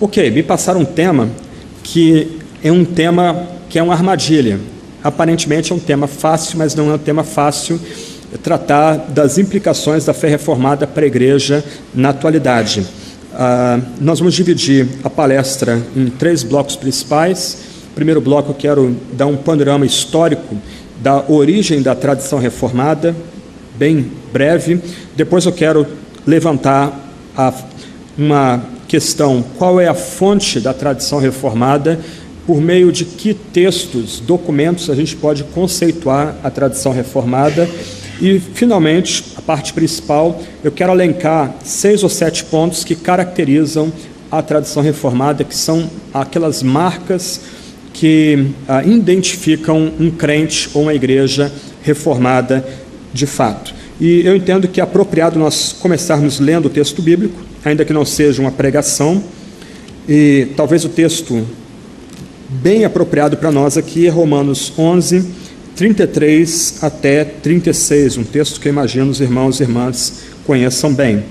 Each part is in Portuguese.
Ok, me passaram um tema que é uma armadilha. Aparentemente é um tema fácil, mas não é um tema fácil tratar das implicações da fé reformada para a igreja na atualidade. Nós vamos dividir a palestra em 3 blocos principais. No primeiro bloco eu quero dar um panorama histórico da origem da tradição reformada, bem breve. Depois eu quero levantar uma questão: qual é a fonte da tradição reformada, por meio de que textos, documentos a gente pode conceituar a tradição reformada. E, finalmente, a parte principal, eu quero elencar 6 ou 7 pontos que caracterizam a tradição reformada, que são aquelas marcas que identificam um crente ou uma igreja reformada de fato. E eu entendo que é apropriado nós começarmos lendo o texto bíblico, ainda que não seja uma pregação, e talvez o texto bem apropriado para nós aqui é Romanos 11, 33 até 36, um texto que eu imagino os irmãos e irmãs conheçam bem.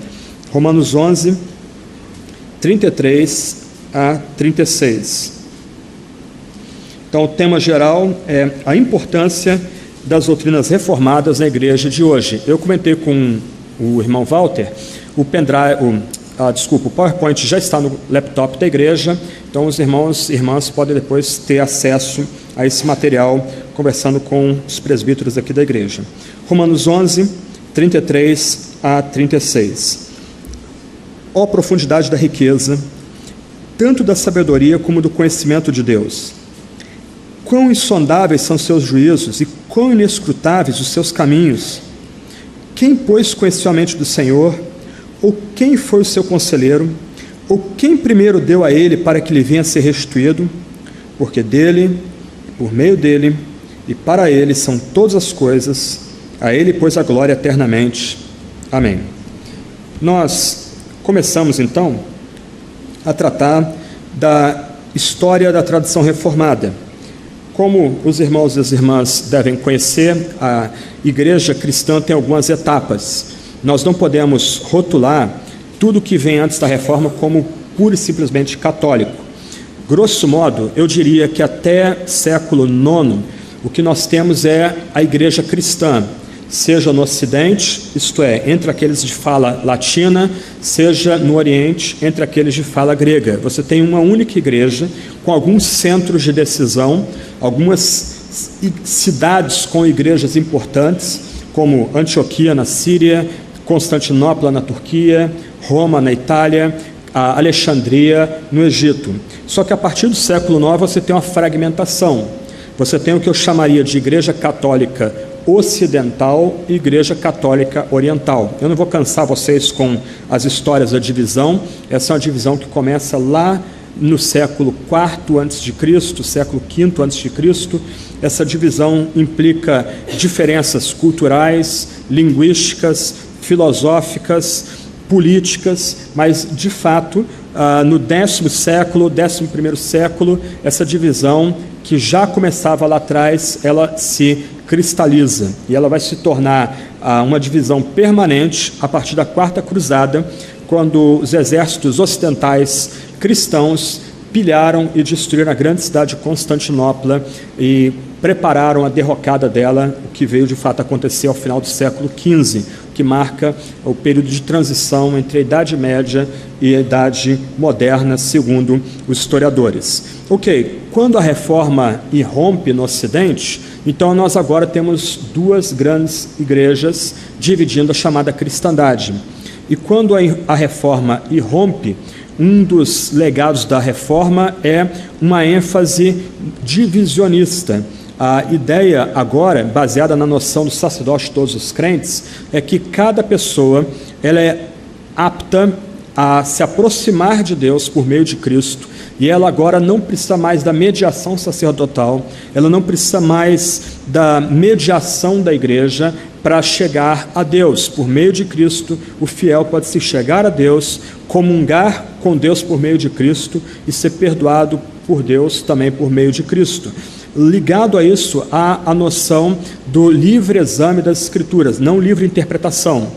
Romanos 11, 33 a 36. Então, o tema geral é a importância das doutrinas reformadas na igreja de hoje. Eu comentei com o irmão Walter, o PowerPoint já está no laptop da igreja, então os irmãos e irmãs podem depois ter acesso a esse material, conversando com os presbíteros aqui da igreja. Romanos 11, 33 a 36. Ó profundidade da riqueza, tanto da sabedoria como do conhecimento de Deus! Quão insondáveis são seus juízos e quão inescrutáveis os seus caminhos! Quem, pois, conheceu a mente do Senhor? Ou quem foi o seu conselheiro? Ou quem primeiro deu a ele para que lhe venha a ser restituído? Porque dele, por meio dele e para ele são todas as coisas, a ele, pois, a glória eternamente. Amém. Nós começamos, então, a tratar da história da tradição reformada. Como os irmãos e as irmãs devem conhecer, a igreja cristã tem algumas etapas. Nós não podemos rotular tudo que vem antes da reforma como pura e simplesmente católico. Grosso modo, eu diria que até século IX, o que nós temos é a igreja cristã, seja no Ocidente, isto é, entre aqueles de fala latina, seja no Oriente, entre aqueles de fala grega. Você tem uma única igreja, com alguns centros de decisão, algumas cidades com igrejas importantes, como Antioquia na Síria, Constantinopla na Turquia, Roma na Itália, a Alexandria no Egito. Só que a partir do século IX você tem uma fragmentação. Você tem o que eu chamaria de igreja católica ocidental e igreja católica oriental. Eu não vou cansar vocês com as histórias da divisão. Essa é uma divisão que começa lá no século IV a.C., século V a.C. Essa divisão implica diferenças culturais, linguísticas, filosóficas, políticas, mas, de fato, no 10º século, 11º século, essa divisão, que já começava lá atrás, ela se cristaliza e ela vai se tornar uma divisão permanente a partir da Quarta Cruzada, quando os exércitos ocidentais cristãos pilharam e destruíram a grande cidade de Constantinopla e prepararam a derrocada dela, o que veio de fato acontecer ao final do século XV, que marca o período de transição entre a Idade Média e a Idade Moderna, segundo os historiadores. Ok, quando a reforma irrompe no Ocidente, então nós agora temos 2 grandes igrejas dividindo a chamada cristandade. E quando a reforma irrompe, um dos legados da reforma é uma ênfase divisionista. A ideia agora, baseada na noção do sacerdote de todos os crentes, é que cada pessoa ela é apta a se aproximar de Deus por meio de Cristo, e ela agora não precisa mais da mediação sacerdotal, ela não precisa mais da mediação da igreja para chegar a Deus. Por meio de Cristo, o fiel pode se chegar a Deus, comungar com Deus por meio de Cristo e ser perdoado por Deus também por meio de Cristo. Ligado a isso, há a noção do livre exame das Escrituras, não livre interpretação.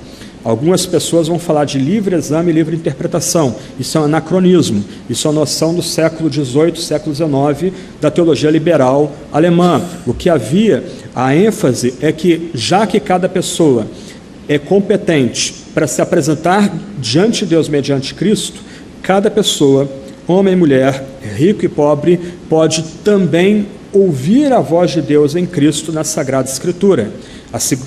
Algumas pessoas vão falar de livre exame e livre interpretação. Isso é um anacronismo. Isso é uma noção do século XVIII, século XIX, da teologia liberal alemã. O que havia, a ênfase é que, já que cada pessoa é competente para se apresentar diante de Deus mediante Cristo, cada pessoa, homem e mulher, rico e pobre, pode também ouvir a voz de Deus em Cristo na Sagrada Escritura.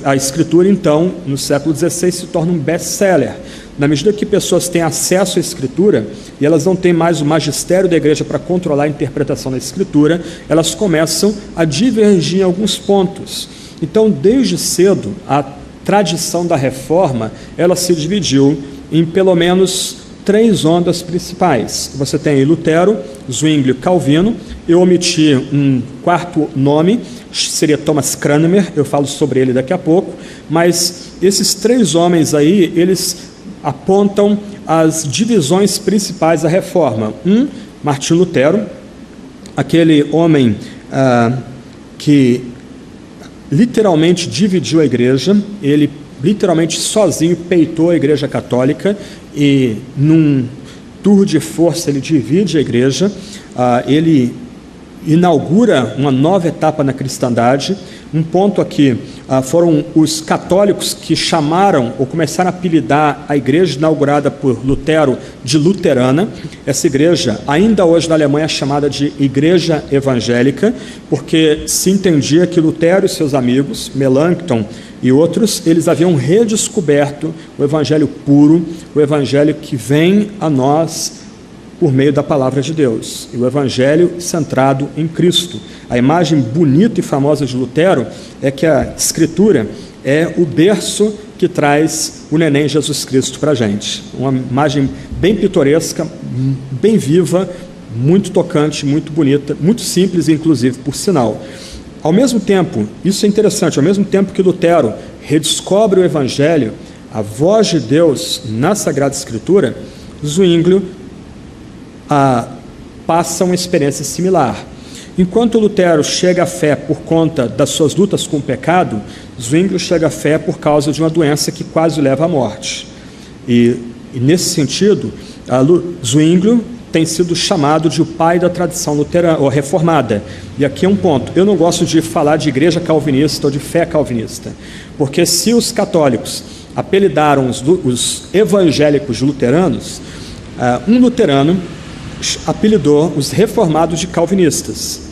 A Escritura, então, no século XVI, se torna um best-seller. Na medida que pessoas têm acesso à Escritura, e elas não têm mais o magistério da igreja para controlar a interpretação da Escritura, elas começam a divergir em alguns pontos. Então, desde cedo, a tradição da Reforma, ela se dividiu em pelo menos 3 ondas principais. Você tem aí Lutero, Zwingli e Calvino. Eu omiti um quarto nome, seria Thomas Cranmer, eu falo sobre ele daqui a pouco, mas esses 3 homens aí, eles apontam as divisões principais da Reforma. Martinho Lutero, aquele homem que literalmente dividiu a igreja, ele literalmente sozinho peitou a igreja católica e num tour de força ele divide a igreja, ele inaugura uma nova etapa na cristandade. Um ponto aqui, foram os católicos que chamaram ou começaram a apelidar a igreja inaugurada por Lutero de luterana. Essa igreja, ainda hoje na Alemanha, é chamada de Igreja Evangélica, porque se entendia que Lutero e seus amigos, Melanchthon e outros, eles haviam redescoberto o evangelho puro, o evangelho que vem a nós por meio da palavra de Deus, e o evangelho centrado em Cristo. A imagem bonita e famosa de Lutero é que a Escritura é o berço que traz o neném Jesus Cristo para a gente. Uma imagem bem pitoresca, bem viva, muito tocante, muito bonita, muito simples, inclusive, por sinal. Ao mesmo tempo, isso é interessante, ao mesmo tempo que Lutero redescobre o evangelho, a voz de Deus na Sagrada Escritura, Zwingli passa uma experiência similar. Enquanto Lutero chega à fé por conta das suas lutas com o pecado, Zwingli chega à fé por causa de uma doença que quase o leva à morte. E nesse sentido, Zwingli tem sido chamado de o pai da tradição luterana ou reformada. E aqui é um ponto. Eu não gosto de falar de igreja calvinista ou de fé calvinista, porque se os católicos apelidaram os evangélicos de luteranos, um luterano apelidou os reformados de calvinistas.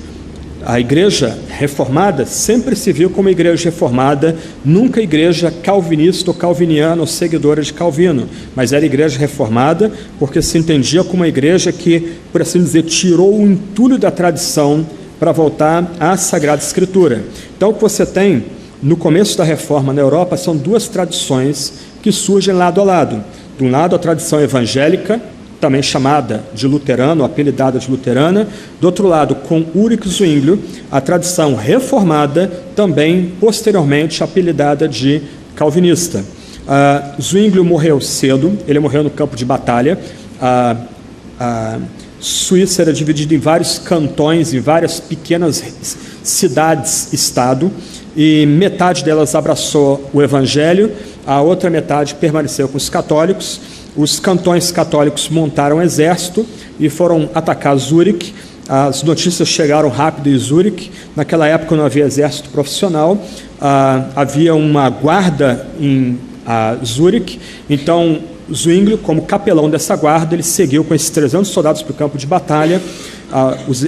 A igreja reformada sempre se viu como igreja reformada, nunca igreja calvinista ou calviniana ou seguidora de Calvino, mas era igreja reformada porque se entendia como uma igreja que, por assim dizer, tirou o entulho da tradição para voltar à Sagrada Escritura. Então, o que você tem no começo da Reforma na Europa são 2 tradições que surgem lado a lado. De um lado, a tradição evangélica, também chamada de luterano, apelidada de luterana. Do outro lado, com Ulrich Zwingli, a tradição reformada, também posteriormente apelidada de calvinista. Zwingli morreu cedo, ele morreu no campo de batalha. A Suíça era dividida em vários cantões, em várias pequenas cidades-estado, e metade delas abraçou o evangelho, a outra metade permaneceu com os católicos. Os cantões católicos montaram um exército e foram atacar Zurique. As notícias chegaram rápido em Zurique. Naquela época não havia exército profissional, havia uma guarda em Zurique. Então, Zwingli, como capelão dessa guarda, ele seguiu com esses 300 soldados para o campo de batalha.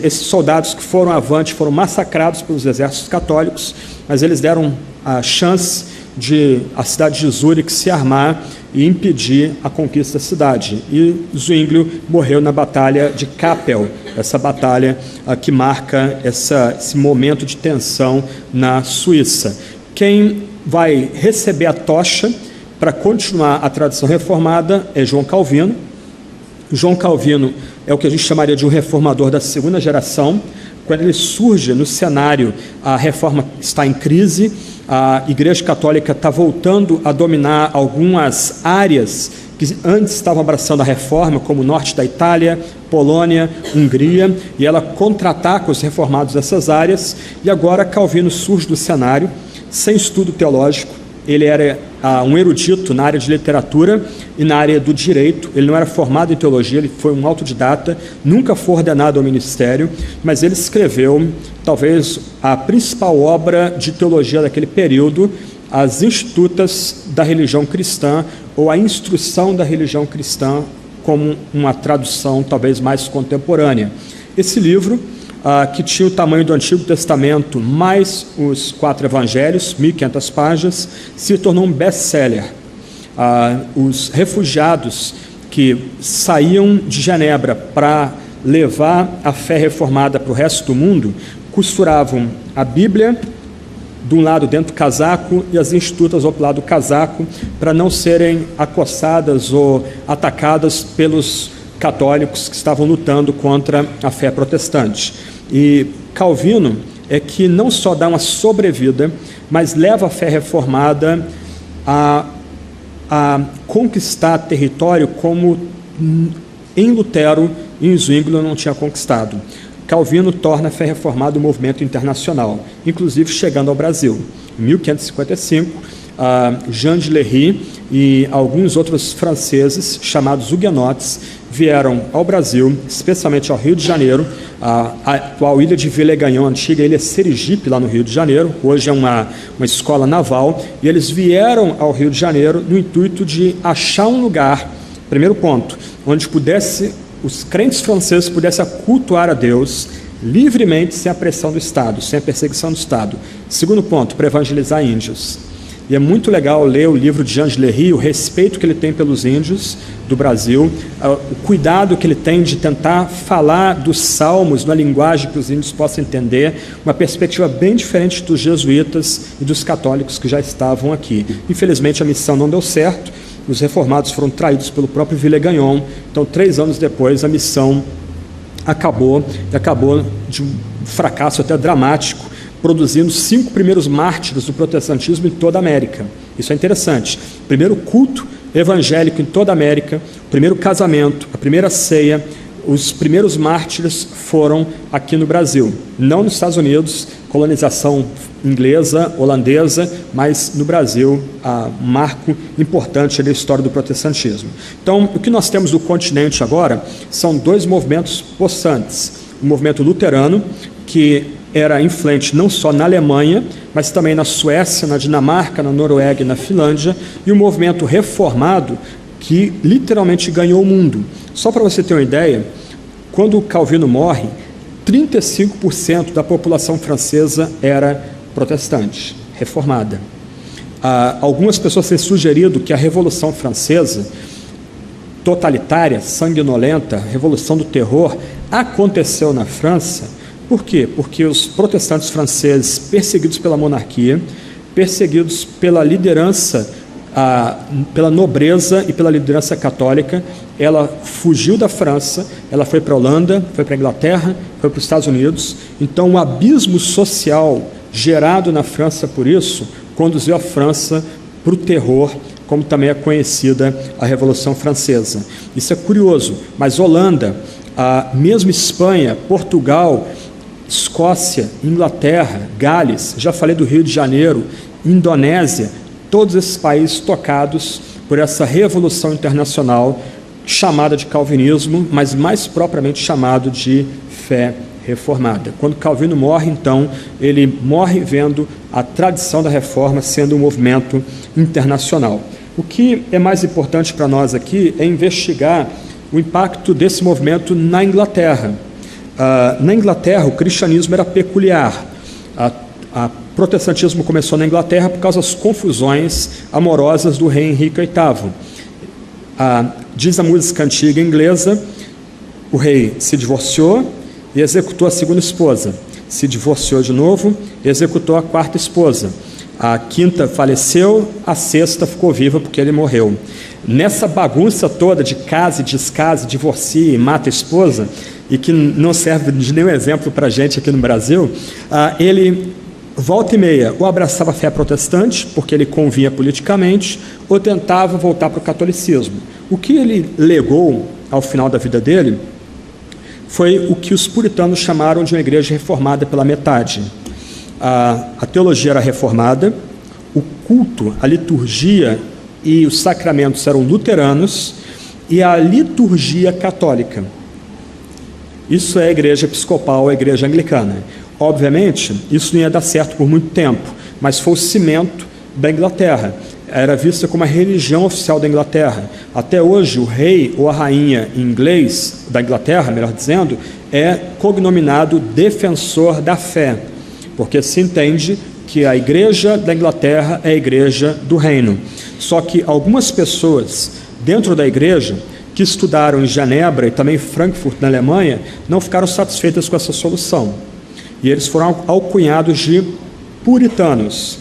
Esses soldados que foram avante foram massacrados pelos exércitos católicos, mas eles deram a chance de a cidade de Zurique se armar e impedir a conquista da cidade. E Zwingli morreu na Batalha de Kappel, essa batalha que marca esse momento de tensão na Suíça. Quem vai receber a tocha para continuar a tradição reformada é João Calvino. João Calvino é o que a gente chamaria de um reformador da segunda geração. Quando ele surge no cenário, a reforma está em crise, a Igreja Católica está voltando a dominar algumas áreas que antes estavam abraçando a reforma, como o norte da Itália, Polônia, Hungria, e ela contra-ataca os reformados dessas áreas, e agora Calvino surge do cenário, sem estudo teológico, ele era um erudito na área de literatura e na área do direito. Ele não era formado em teologia, ele foi um autodidata, nunca foi ordenado ao ministério, mas ele escreveu talvez a principal obra de teologia daquele período, As Institutas da Religião Cristã, ou A Instrução da Religião Cristã, como uma tradução talvez mais contemporânea. Esse livro, que tinha o tamanho do Antigo Testamento, mais os 4 evangelhos, 1.500 páginas, se tornou um best-seller. Os refugiados que saíam de Genebra para levar a fé reformada para o resto do mundo, costuravam a Bíblia de um lado dentro do casaco e as Institutas do outro lado do casaco, para não serem acossadas ou atacadas pelos católicos que estavam lutando contra a fé protestante. E Calvino é que não só dá uma sobrevida, mas leva a fé reformada a conquistar território como em Lutero e em Zwingli não tinha conquistado. Calvino torna a fé reformada um movimento internacional, inclusive chegando ao Brasil. Em 1555, Jean de Lery e alguns outros franceses, chamados huguenotes, vieram ao Brasil, especialmente ao Rio de Janeiro, a atual ilha de Villeganhon, antiga ilha Serigipe, lá no Rio de Janeiro, hoje é uma escola naval, e eles vieram ao Rio de Janeiro no intuito de achar um lugar, primeiro ponto, onde os crentes franceses pudessem cultuar a Deus livremente, sem a pressão do Estado, sem a perseguição do Estado. Segundo ponto, para evangelizar índios. E é muito legal ler o livro de Jean de Lery, o respeito que ele tem pelos índios do Brasil, o cuidado que ele tem de tentar falar dos salmos na linguagem que os índios possam entender, uma perspectiva bem diferente dos jesuítas e dos católicos que já estavam aqui. Infelizmente a missão não deu certo, os reformados foram traídos pelo próprio Villeganhon, então 3 anos depois a missão acabou de um fracasso até dramático, produzindo 5 primeiros mártires do protestantismo em toda a América. Isso é interessante. Primeiro culto evangélico em toda a América, o primeiro casamento, a primeira ceia, os primeiros mártires foram aqui no Brasil, não nos Estados Unidos, colonização inglesa, holandesa, mas no Brasil, um marco importante da história do protestantismo. Então, o que nós temos no continente agora são 2 movimentos possantes. O movimento luterano, que era influente não só na Alemanha, mas também na Suécia, na Dinamarca, na Noruega e na Finlândia, e o movimento reformado, que literalmente ganhou o mundo. Só para você ter uma ideia, quando Calvino morre, 35% da população francesa era protestante, reformada. Algumas pessoas têm sugerido que a Revolução Francesa, totalitária, sanguinolenta, Revolução do Terror, aconteceu na França. Por quê? Porque os protestantes franceses, perseguidos pela monarquia, perseguidos pela liderança, pela nobreza e pela liderança católica, ela fugiu da França, ela foi para a Holanda, foi para a Inglaterra, foi para os Estados Unidos. Então, o abismo social gerado na França por isso, conduziu a França para o terror, como também é conhecida a Revolução Francesa. Isso é curioso, mas Holanda, mesmo Espanha, Portugal, Escócia, Inglaterra, Gales, já falei do Rio de Janeiro, Indonésia, todos esses países tocados por essa revolução internacional chamada de calvinismo, mas mais propriamente chamado de fé reformada. Quando Calvino morre, então, ele morre vendo a tradição da reforma sendo um movimento internacional. O que é mais importante para nós aqui é investigar o impacto desse movimento na Inglaterra. Na Inglaterra, o cristianismo era peculiar. O protestantismo começou na Inglaterra por causa das confusões amorosas do rei Henrique VIII. Diz a música antiga inglesa, o rei se divorciou e executou a segunda esposa. Se divorciou de novo e executou a 4ª esposa. A 5ª faleceu, a 6ª ficou viva porque ele morreu. Nessa bagunça toda de casa e descase, divorcia e mata a esposa, e que não serve de nenhum exemplo para a gente aqui no Brasil, ele volta e meia ou abraçava a fé protestante, porque ele convinha politicamente, ou tentava voltar para o catolicismo. O que ele legou ao final da vida dele foi o que os puritanos chamaram de uma igreja reformada pela metade. A teologia era reformada, o culto, a liturgia e os sacramentos eram luteranos e a liturgia católica. Isso é a igreja episcopal, a igreja anglicana. Obviamente, isso não ia dar certo por muito tempo, mas foi o cimento da Inglaterra. Era vista como a religião oficial da Inglaterra. Até hoje, o rei ou a rainha em inglês da Inglaterra, melhor dizendo, é cognominado defensor da fé, porque se entende que a igreja da Inglaterra é a igreja do reino. Só que algumas pessoas dentro da igreja que estudaram em Genebra e também em Frankfurt, na Alemanha, não ficaram satisfeitas com essa solução. E eles foram alcunhados de puritanos.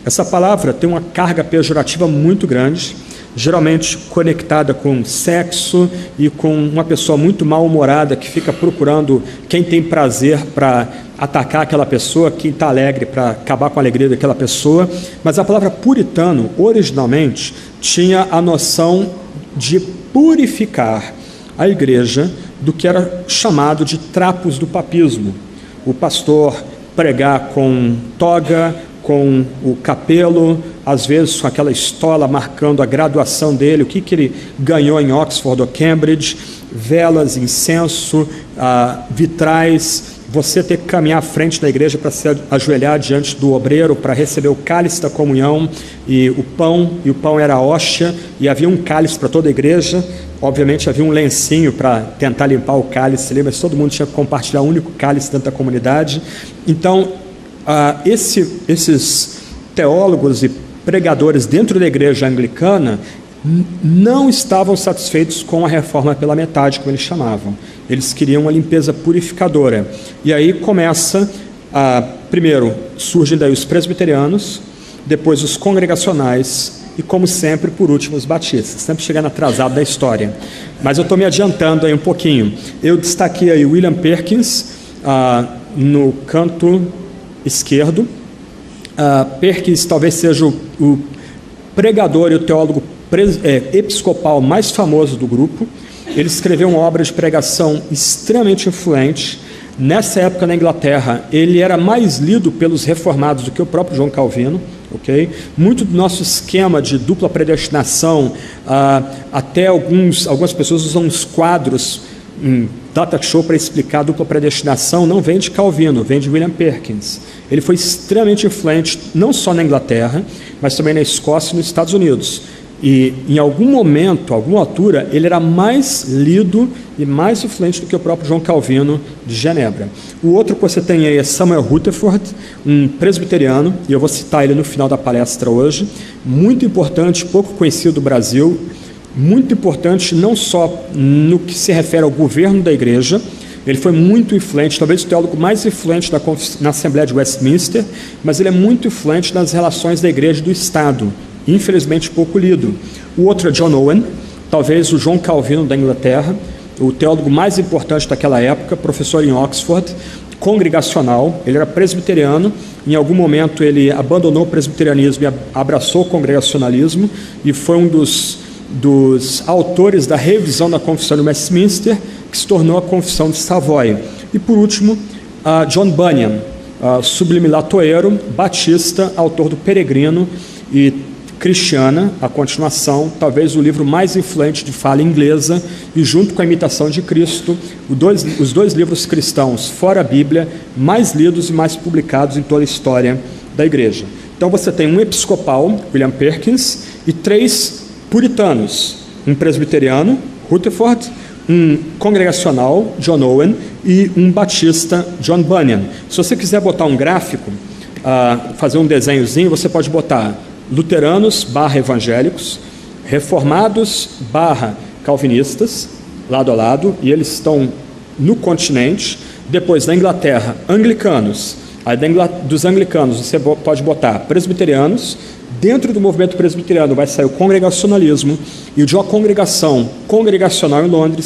Essa palavra tem uma carga pejorativa muito grande, geralmente conectada com sexo e com uma pessoa muito mal-humorada que fica procurando quem tem prazer para atacar aquela pessoa, quem está alegre para acabar com a alegria daquela pessoa. Mas a palavra puritano, originalmente, tinha a noção de purificar a igreja do que era chamado de trapos do papismo. O pastor pregar com toga, com o capelo, às vezes com aquela estola marcando a graduação dele, o que ele ganhou em Oxford ou Cambridge, velas, incenso, vitrais, você ter que caminhar à frente da igreja para se ajoelhar diante do obreiro, para receber o cálice da comunhão, e o pão era a hóstia, e havia um cálice para toda a igreja. Obviamente havia um lencinho para tentar limpar o cálice ali, mas todo mundo tinha que compartilhar um único cálice dentro da comunidade. Então, esses teólogos e pregadores dentro da igreja anglicana não estavam satisfeitos com a reforma pela metade, como eles chamavam. Eles queriam uma limpeza purificadora. E aí primeiro surgem daí os presbiterianos, depois os congregacionais e, como sempre, por último, os batistas, sempre chegando atrasado da história. Mas eu estou me adiantando aí um pouquinho. Eu destaquei aí William Perkins no canto esquerdo. Perkins talvez seja o pregador e o teólogo episcopal mais famoso do grupo. Ele escreveu uma obra de pregação extremamente influente. Nessa época, na Inglaterra, ele era mais lido pelos reformados do que o próprio João Calvino. Okay? Muito do nosso esquema de dupla predestinação, até algumas pessoas usam uns quadros em data show para explicar a dupla predestinação, não vem de Calvino, vem de William Perkins. Ele foi extremamente influente, não só na Inglaterra, mas também na Escócia e nos Estados Unidos. E em algum momento, alguma altura, ele era mais lido e mais influente do que o próprio João Calvino de Genebra. O outro que você tem aí é Samuel Rutherford, um presbiteriano, e eu vou citar ele no final da palestra hoje, muito importante, pouco conhecido do Brasil, muito importante não só no que se refere ao governo da igreja. Ele foi muito influente, talvez o teólogo mais influente na Assembleia de Westminster, mas ele é muito influente nas relações da igreja e do Estado, infelizmente pouco lido. O outro é John Owen, talvez o João Calvino da Inglaterra, o teólogo mais importante daquela época, professor em Oxford, congregacional. Ele era presbiteriano, em algum momento ele abandonou o presbiterianismo e abraçou o congregacionalismo, e foi um dos autores da revisão da Confissão de Westminster, que se tornou a Confissão de Savoy. E por último, John Bunyan, sublime latoeiro, batista, autor do Peregrino e Cristiana, a continuação, talvez o livro mais influente de fala inglesa, e junto com a Imitação de Cristo, os dois livros cristãos, fora a Bíblia, mais lidos e mais publicados em toda a história da igreja. Então você tem um episcopal, William Perkins, e 3 puritanos, um presbiteriano, Rutherford, um congregacional, John Owen, e um batista, John Bunyan. Se você quiser botar um gráfico, fazer um desenhozinho, você pode botar luteranos / evangélicos, reformados / calvinistas, lado a lado, e eles estão no continente. Depois, da Inglaterra, anglicanos. Aí dos anglicanos você pode botar presbiterianos. Dentro do movimento presbiteriano vai sair o congregacionalismo, e de uma congregação congregacional em Londres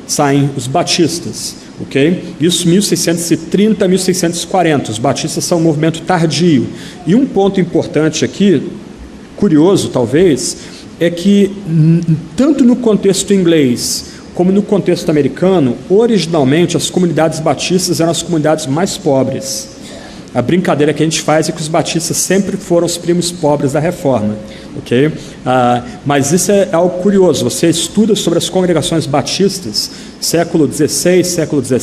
saem os batistas. Okay? Isso 1630 a 1640, os batistas são um movimento tardio. E um ponto importante aqui, curioso talvez, é que tanto no contexto inglês como no contexto americano, originalmente as comunidades batistas eram as comunidades mais pobres. A brincadeira que a gente faz é que os batistas sempre foram os primos pobres da Reforma, ok? Mas isso é algo curioso. Você estuda sobre as congregações batistas, século XVI, século XVII,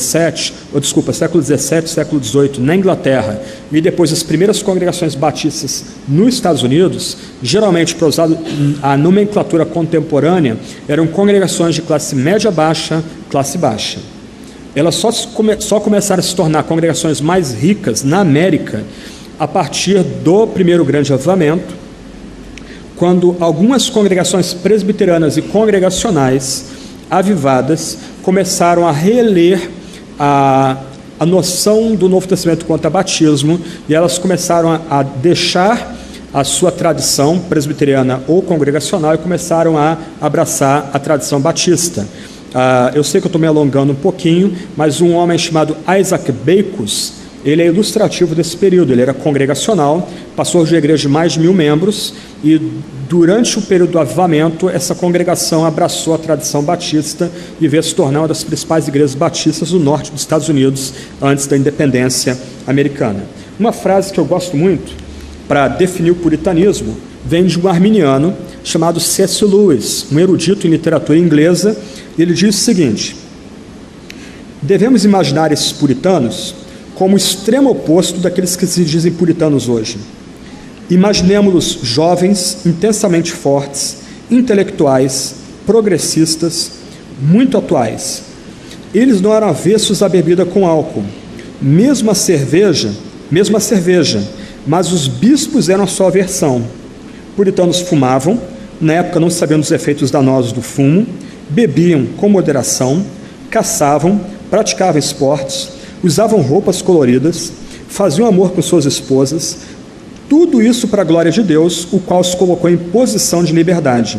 século XVII, século XVIII, na Inglaterra, e depois as primeiras congregações batistas nos Estados Unidos, geralmente, para usar a nomenclatura contemporânea, eram congregações de classe média-baixa, classe baixa. Elas só começaram a se tornar congregações mais ricas na América a partir do primeiro grande avivamento, quando algumas congregações presbiterianas e congregacionais avivadas começaram a reler a noção do Novo Testamento quanto a batismo, e elas começaram a deixar a sua tradição presbiteriana ou congregacional e começaram a abraçar a tradição batista. Eu sei que eu estou me alongando um pouquinho, mas um homem chamado Isaac Backus, ele é ilustrativo desse período. Ele era congregacional, pastor de igreja de mais de 1000 membros, e durante o período do avivamento, essa congregação abraçou a tradição batista e veio se tornar uma das principais igrejas batistas do norte dos Estados Unidos, antes da independência americana. Uma frase que eu gosto muito para definir o puritanismo vem de um arminiano chamado C.S. Lewis, um erudito em literatura inglesa. Ele diz o seguinte: devemos imaginar esses puritanos como o extremo oposto daqueles que se dizem puritanos hoje. Imaginemos-los jovens, intensamente fortes, intelectuais, progressistas, muito atuais. Eles não eram avessos à bebida com álcool, mesmo a cerveja, mas os bispos eram a sua aversão. Puritanos fumavam, na época não sabiam dos efeitos danosos do fumo, bebiam com moderação, caçavam, praticavam esportes, usavam roupas coloridas, faziam amor com suas esposas, tudo isso para a glória de Deus, o qual os colocou em posição de liberdade.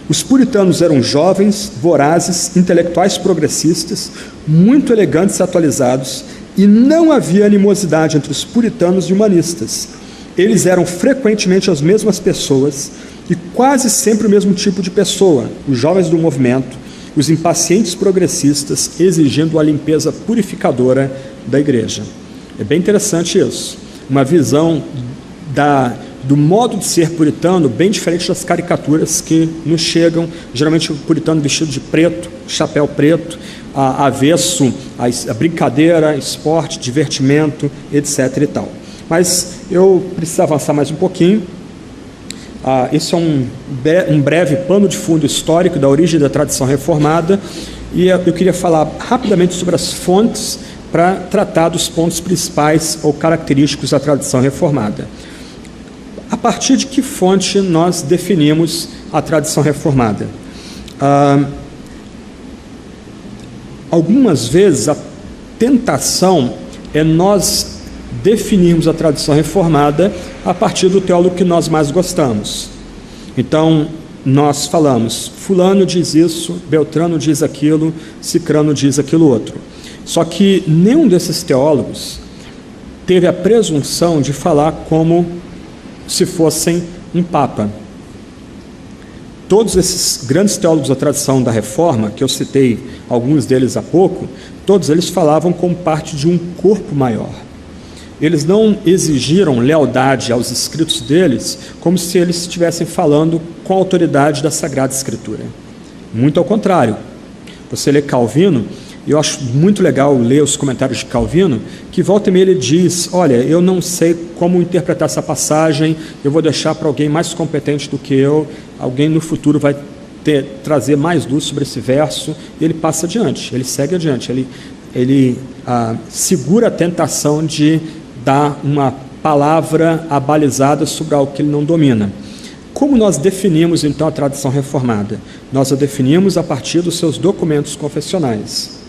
Os puritanos eram jovens, vorazes, intelectuais progressistas, muito elegantes e atualizados, e não havia animosidade entre os puritanos e humanistas. Eles eram frequentemente as mesmas pessoas, e quase sempre o mesmo tipo de pessoa, os jovens do movimento, os impacientes progressistas, exigindo a limpeza purificadora da igreja. É bem interessante isso, uma visão do modo de ser puritano bem diferente das caricaturas que nos chegam, geralmente o puritano vestido de preto, chapéu preto, avesso a brincadeira, esporte, divertimento, etc. e tal. Mas eu preciso avançar mais um pouquinho. Esse é um breve pano de fundo histórico da origem da tradição reformada, e eu queria falar rapidamente sobre as fontes para tratar dos pontos principais ou característicos da tradição reformada. A partir de que fonte nós definimos a tradição reformada? Algumas vezes a tentação é nós definirmos a tradição reformada a partir do teólogo que nós mais gostamos. Então, nós falamos, fulano diz isso, Beltrano diz aquilo, Cicrano diz aquilo outro. Só que nenhum desses teólogos teve a presunção de falar como se fossem um papa. Todos esses grandes teólogos da tradição da Reforma, que eu citei alguns deles há pouco, todos eles falavam como parte de um corpo maior. Eles não exigiram lealdade aos escritos deles como se eles estivessem falando com a autoridade da Sagrada Escritura. Muito ao contrário. Você lê Calvino, e eu acho muito legal ler os comentários de Calvino, que volta e meia ele diz, olha, eu não sei como interpretar essa passagem, eu vou deixar para alguém mais competente do que eu, alguém no futuro vai trazer mais luz sobre esse verso, e ele passa adiante, ele segue adiante, ele segura a tentação de dar uma palavra abalizada sobre algo que ele não domina. Como nós definimos então a tradição reformada? Nós a definimos a partir dos seus documentos confessionais.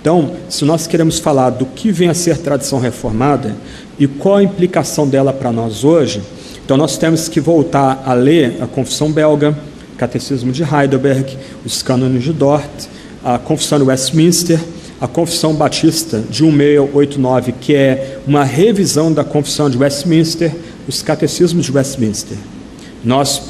Então, se nós queremos falar do que vem a ser tradição reformada e qual a implicação dela para nós hoje, então nós temos que voltar a ler a Confissão Belga, Catecismo de Heidelberg, os Cânones de Dort, a Confissão de Westminster, a Confissão Batista de 1689, que é uma revisão da Confissão de Westminster, os Catecismos de Westminster. Nós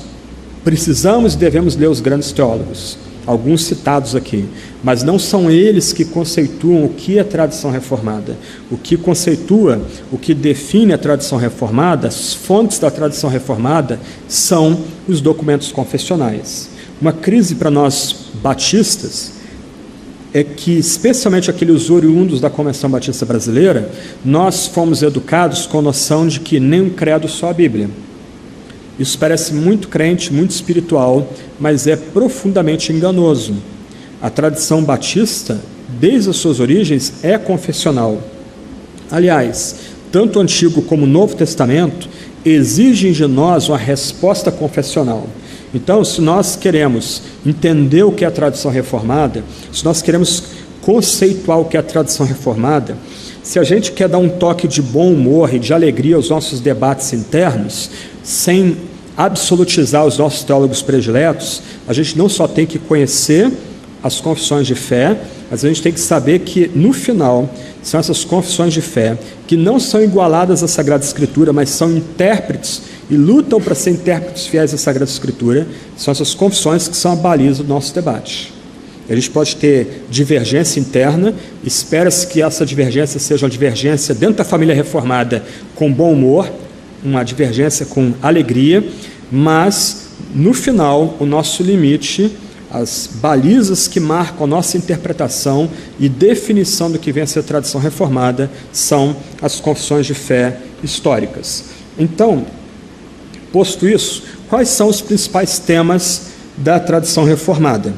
precisamos e devemos ler os grandes teólogos. alguns citados aqui, mas não são eles que conceituam o que é tradição reformada. O que conceitua, o que define a tradição reformada, as fontes da tradição reformada, são os documentos confessionais. Uma crise para nós batistas é que, especialmente aqueles oriundos da Convenção Batista Brasileira, nós fomos educados com a noção de que nem um credo, só a Bíblia. Isso parece muito crente, muito espiritual, mas é profundamente enganoso. A tradição batista, desde as suas origens, é confessional. Aliás, tanto o Antigo como o Novo Testamento exigem de nós uma resposta confessional. Então, se nós queremos entender o que é a tradição reformada, se nós queremos conceituar o que é a tradição reformada, se a gente quer dar um toque de bom humor e de alegria aos nossos debates internos, sem absolutizar os nossos teólogos prediletos, a gente não só tem que conhecer as confissões de fé, mas a gente tem que saber que, no final, são essas confissões de fé que não são igualadas à Sagrada Escritura, mas são intérpretes e lutam para ser intérpretes fiéis à Sagrada Escritura. São essas confissões que são a baliza do nosso debate. A gente pode ter divergência interna, espera-se que essa divergência seja uma divergência dentro da família reformada com bom humor, uma divergência com alegria, mas, no final, o nosso limite, as balizas que marcam a nossa interpretação e definição do que vem a ser a tradição reformada, são as confissões de fé históricas. Então, posto isso, quais são os principais temas da tradição reformada?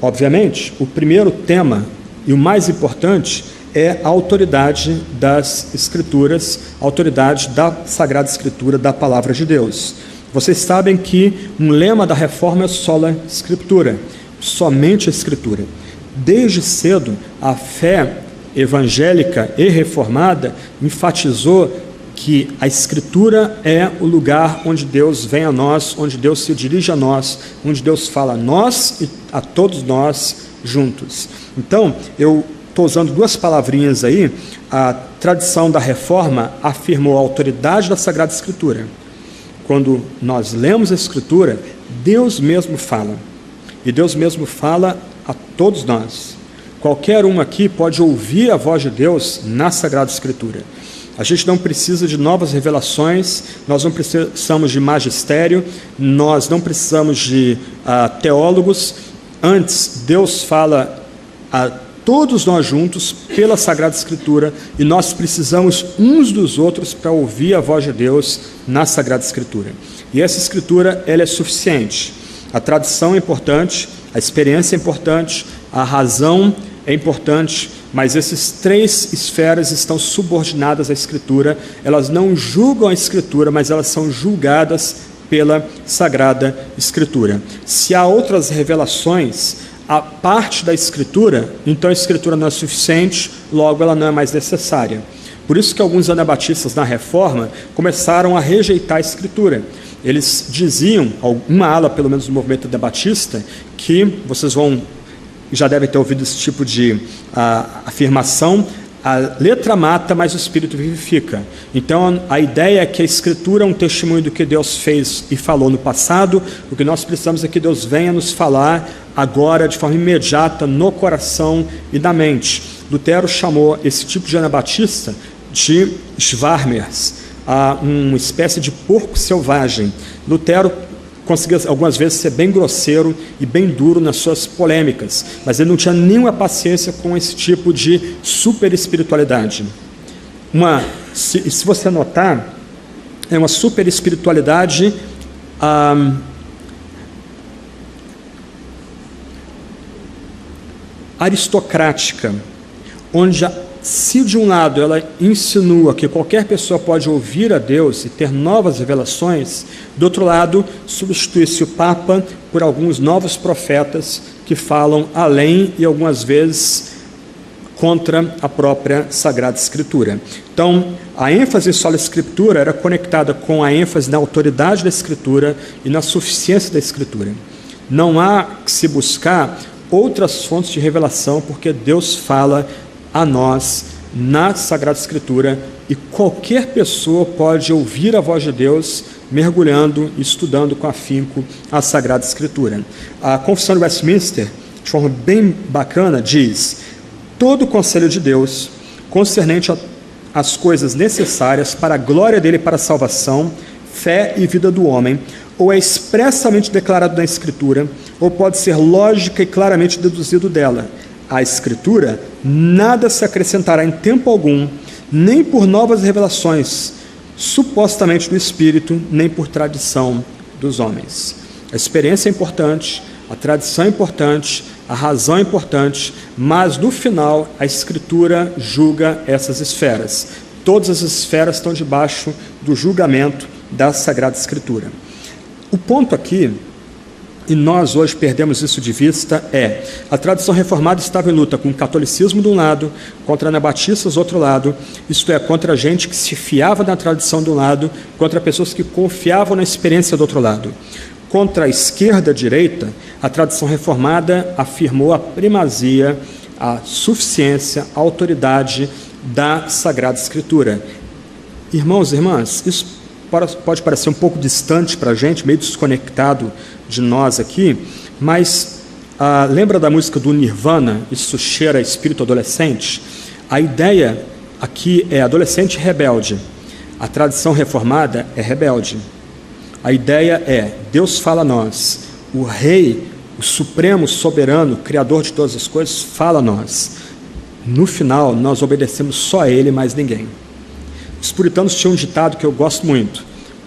Obviamente, o primeiro tema, e o mais importante, é a autoridade das Escrituras, a autoridade da Sagrada Escritura, da Palavra de Deus. Vocês sabem que um lema da Reforma é sola Scriptura, somente a Escritura. Desde cedo, a fé evangélica e reformada enfatizou que a Escritura é o lugar onde Deus vem a nós, onde Deus se dirige a nós, onde Deus fala a nós e a todos nós juntos. Então, eu estou usando duas palavrinhas aí. A tradição da Reforma afirmou a autoridade da Sagrada Escritura. Quando nós lemos a Escritura, Deus mesmo fala. E Deus mesmo fala a todos nós. Qualquer um aqui pode ouvir a voz de Deus na Sagrada Escritura. A gente não precisa de novas revelações, nós não precisamos de magistério, nós não precisamos de teólogos. Antes, Deus fala a todos nós juntos pela Sagrada Escritura, e nós precisamos uns dos outros para ouvir a voz de Deus na Sagrada Escritura. E essa Escritura, ela é suficiente. A tradição é importante, a experiência é importante, a razão é importante, mas essas três esferas estão subordinadas à Escritura. Elas não julgam a Escritura, mas elas são julgadas pela Sagrada Escritura. Se há outras revelações, a parte da Escritura, então a Escritura não é suficiente, logo ela não é mais necessária. Por isso que alguns anabatistas na Reforma começaram a rejeitar a Escritura. Eles diziam, uma ala pelo menos do movimento anabatista, que vocês já devem ter ouvido esse tipo de afirmação: a letra mata, mas o Espírito vivifica. Então, a ideia é que a Escritura é um testemunho do que Deus fez e falou no passado. O que nós precisamos é que Deus venha nos falar agora, de forma imediata, no coração e na mente. Lutero chamou esse tipo de anabatista de Schwarmers, uma espécie de porco selvagem. Lutero conseguia algumas vezes ser bem grosseiro e bem duro nas suas polêmicas, mas ele não tinha nenhuma paciência com esse tipo de super espiritualidade. Se você notar, é uma super espiritualidade aristocrática, onde se de um lado ela insinua que qualquer pessoa pode ouvir a Deus e ter novas revelações, do outro lado substitui-se o Papa por alguns novos profetas que falam além e algumas vezes contra a própria Sagrada Escritura. Então, a ênfase sola Escritura era conectada com a ênfase na autoridade da Escritura e na suficiência da Escritura. Não há que se buscar outras fontes de revelação, porque Deus fala a nós na Sagrada Escritura, e qualquer pessoa pode ouvir a voz de Deus mergulhando, estudando com afinco a Sagrada Escritura. A Confissão de Westminster de forma bem bacana, diz: todo o conselho de Deus, concernente às coisas necessárias para a glória dele e para a salvação, fé e vida do homem, ou é expressamente declarado na Escritura, ou pode ser lógica e claramente deduzido dela. A Escritura nada se acrescentará em tempo algum, nem por novas revelações, supostamente do Espírito, nem por tradição dos homens. A experiência é importante, a tradição é importante, a razão é importante, mas no final a Escritura julga essas esferas. Todas as esferas estão debaixo do julgamento da Sagrada Escritura. O ponto aqui, e nós hoje perdemos isso de vista, é: a tradição reformada estava em luta com o catolicismo de um lado, contra anabatistas do outro lado, isto é, contra gente que se fiava na tradição de um lado, contra pessoas que confiavam na experiência do outro lado. Contra a esquerda e a direita, a tradição reformada afirmou a primazia, a suficiência, a autoridade da Sagrada Escritura. Irmãos e irmãs, isso pode parecer um pouco distante para a gente, meio desconectado de nós aqui, mas lembra da música do Nirvana, Isso Cheira a Espírito Adolescente? A ideia aqui é adolescente rebelde. A tradição reformada é rebelde. A ideia é: Deus fala a nós, o Rei, o Supremo, Soberano, Criador de todas as coisas, fala a nós. No final, nós obedecemos só a Ele, mais ninguém. Os puritanos tinham um ditado que eu gosto muito: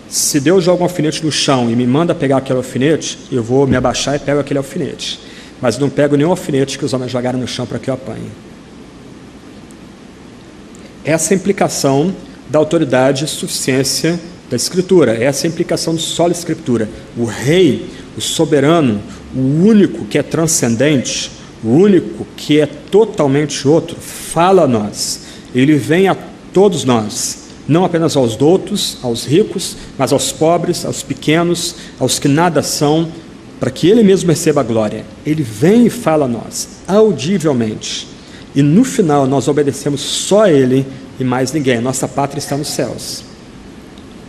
se Deus joga um alfinete no chão e me manda pegar aquele alfinete, eu vou me abaixar e pego aquele alfinete, mas não pego nenhum alfinete que os homens jogaram no chão para que eu apanhe. Essa é a implicação da autoridade e suficiência da Escritura, essa é a implicação do sola Escritura. O Rei, o soberano, o único que é transcendente, o único que é totalmente outro, fala a nós. Ele vem a todos nós, não apenas aos doutos, aos ricos, mas aos pobres, aos pequenos, aos que nada são, para que Ele mesmo receba a glória. Ele vem e fala a nós, audivelmente. E no final nós obedecemos só a Ele e mais ninguém. Nossa pátria está nos céus.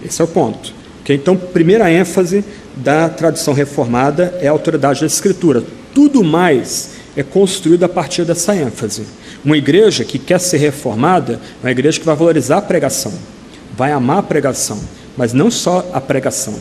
Esse é o ponto. Okay? Então, primeira ênfase da tradição reformada é a autoridade da Escritura. Tudo mais é construído a partir dessa ênfase. Uma igreja que quer ser reformada é uma igreja que vai valorizar a pregação, vai amar a pregação, mas não só a pregação.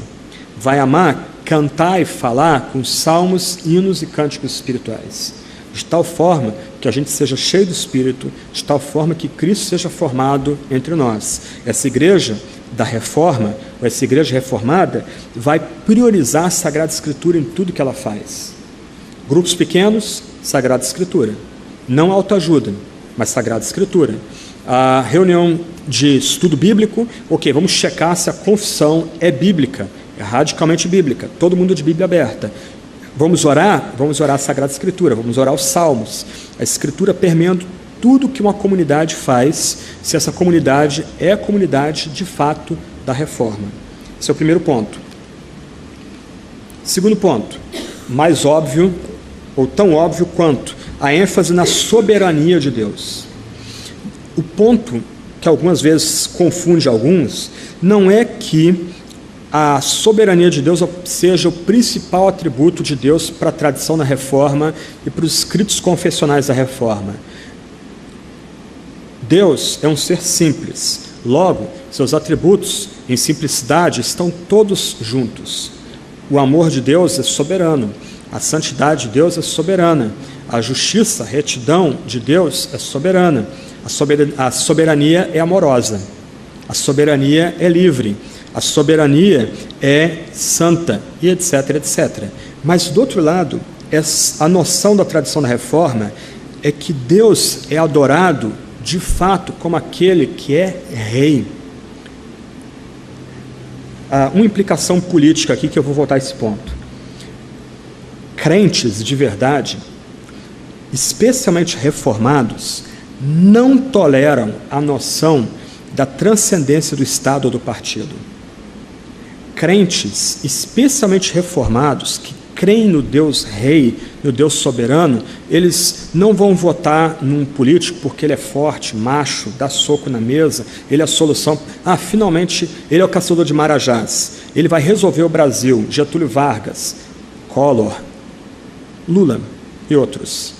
Vai amar cantar e falar com salmos, hinos e cânticos espirituais, de tal forma que a gente seja cheio do Espírito, de tal forma que Cristo seja formado entre nós. Essa igreja da reforma, ou essa igreja reformada, vai priorizar a Sagrada Escritura em tudo que ela faz. Grupos pequenos, Sagrada Escritura. Não autoajuda, mas Sagrada Escritura. A reunião de estudo bíblico, ok, vamos checar se a confissão é bíblica, é radicalmente bíblica, todo mundo de Bíblia aberta. Vamos orar a Sagrada Escritura, vamos orar os Salmos. A Escritura permeando tudo que uma comunidade faz, se essa comunidade é a comunidade de fato da reforma. Esse é o primeiro ponto. Segundo ponto, mais óbvio, ou tão óbvio quanto, a ênfase na soberania de Deus. O ponto que algumas vezes confunde alguns, não é que a soberania de Deus seja o principal atributo de Deus para a tradição da reforma e para os escritos confessionais da reforma. Deus é um ser simples, logo, seus atributos em simplicidade estão todos juntos. O amor de Deus é soberano, a santidade de Deus é soberana, a justiça, a retidão de Deus é soberana, a soberania é amorosa, a soberania é livre, a soberania é santa, e etc, etc. Mas, do outro lado, a noção da tradição da reforma é que Deus é adorado, de fato, como aquele que é rei. Uma implicação política aqui, que eu vou voltar a esse ponto. Crentes de verdade, especialmente reformados, não toleram a noção da transcendência do Estado ou do partido. Crentes, especialmente reformados, que creem no Deus Rei, no Deus soberano, eles não vão votar num político porque ele é forte, macho, dá soco na mesa, ele é a solução. Finalmente, ele é o caçador de marajás, ele vai resolver o Brasil. Getúlio Vargas, Collor, Lula. e outros.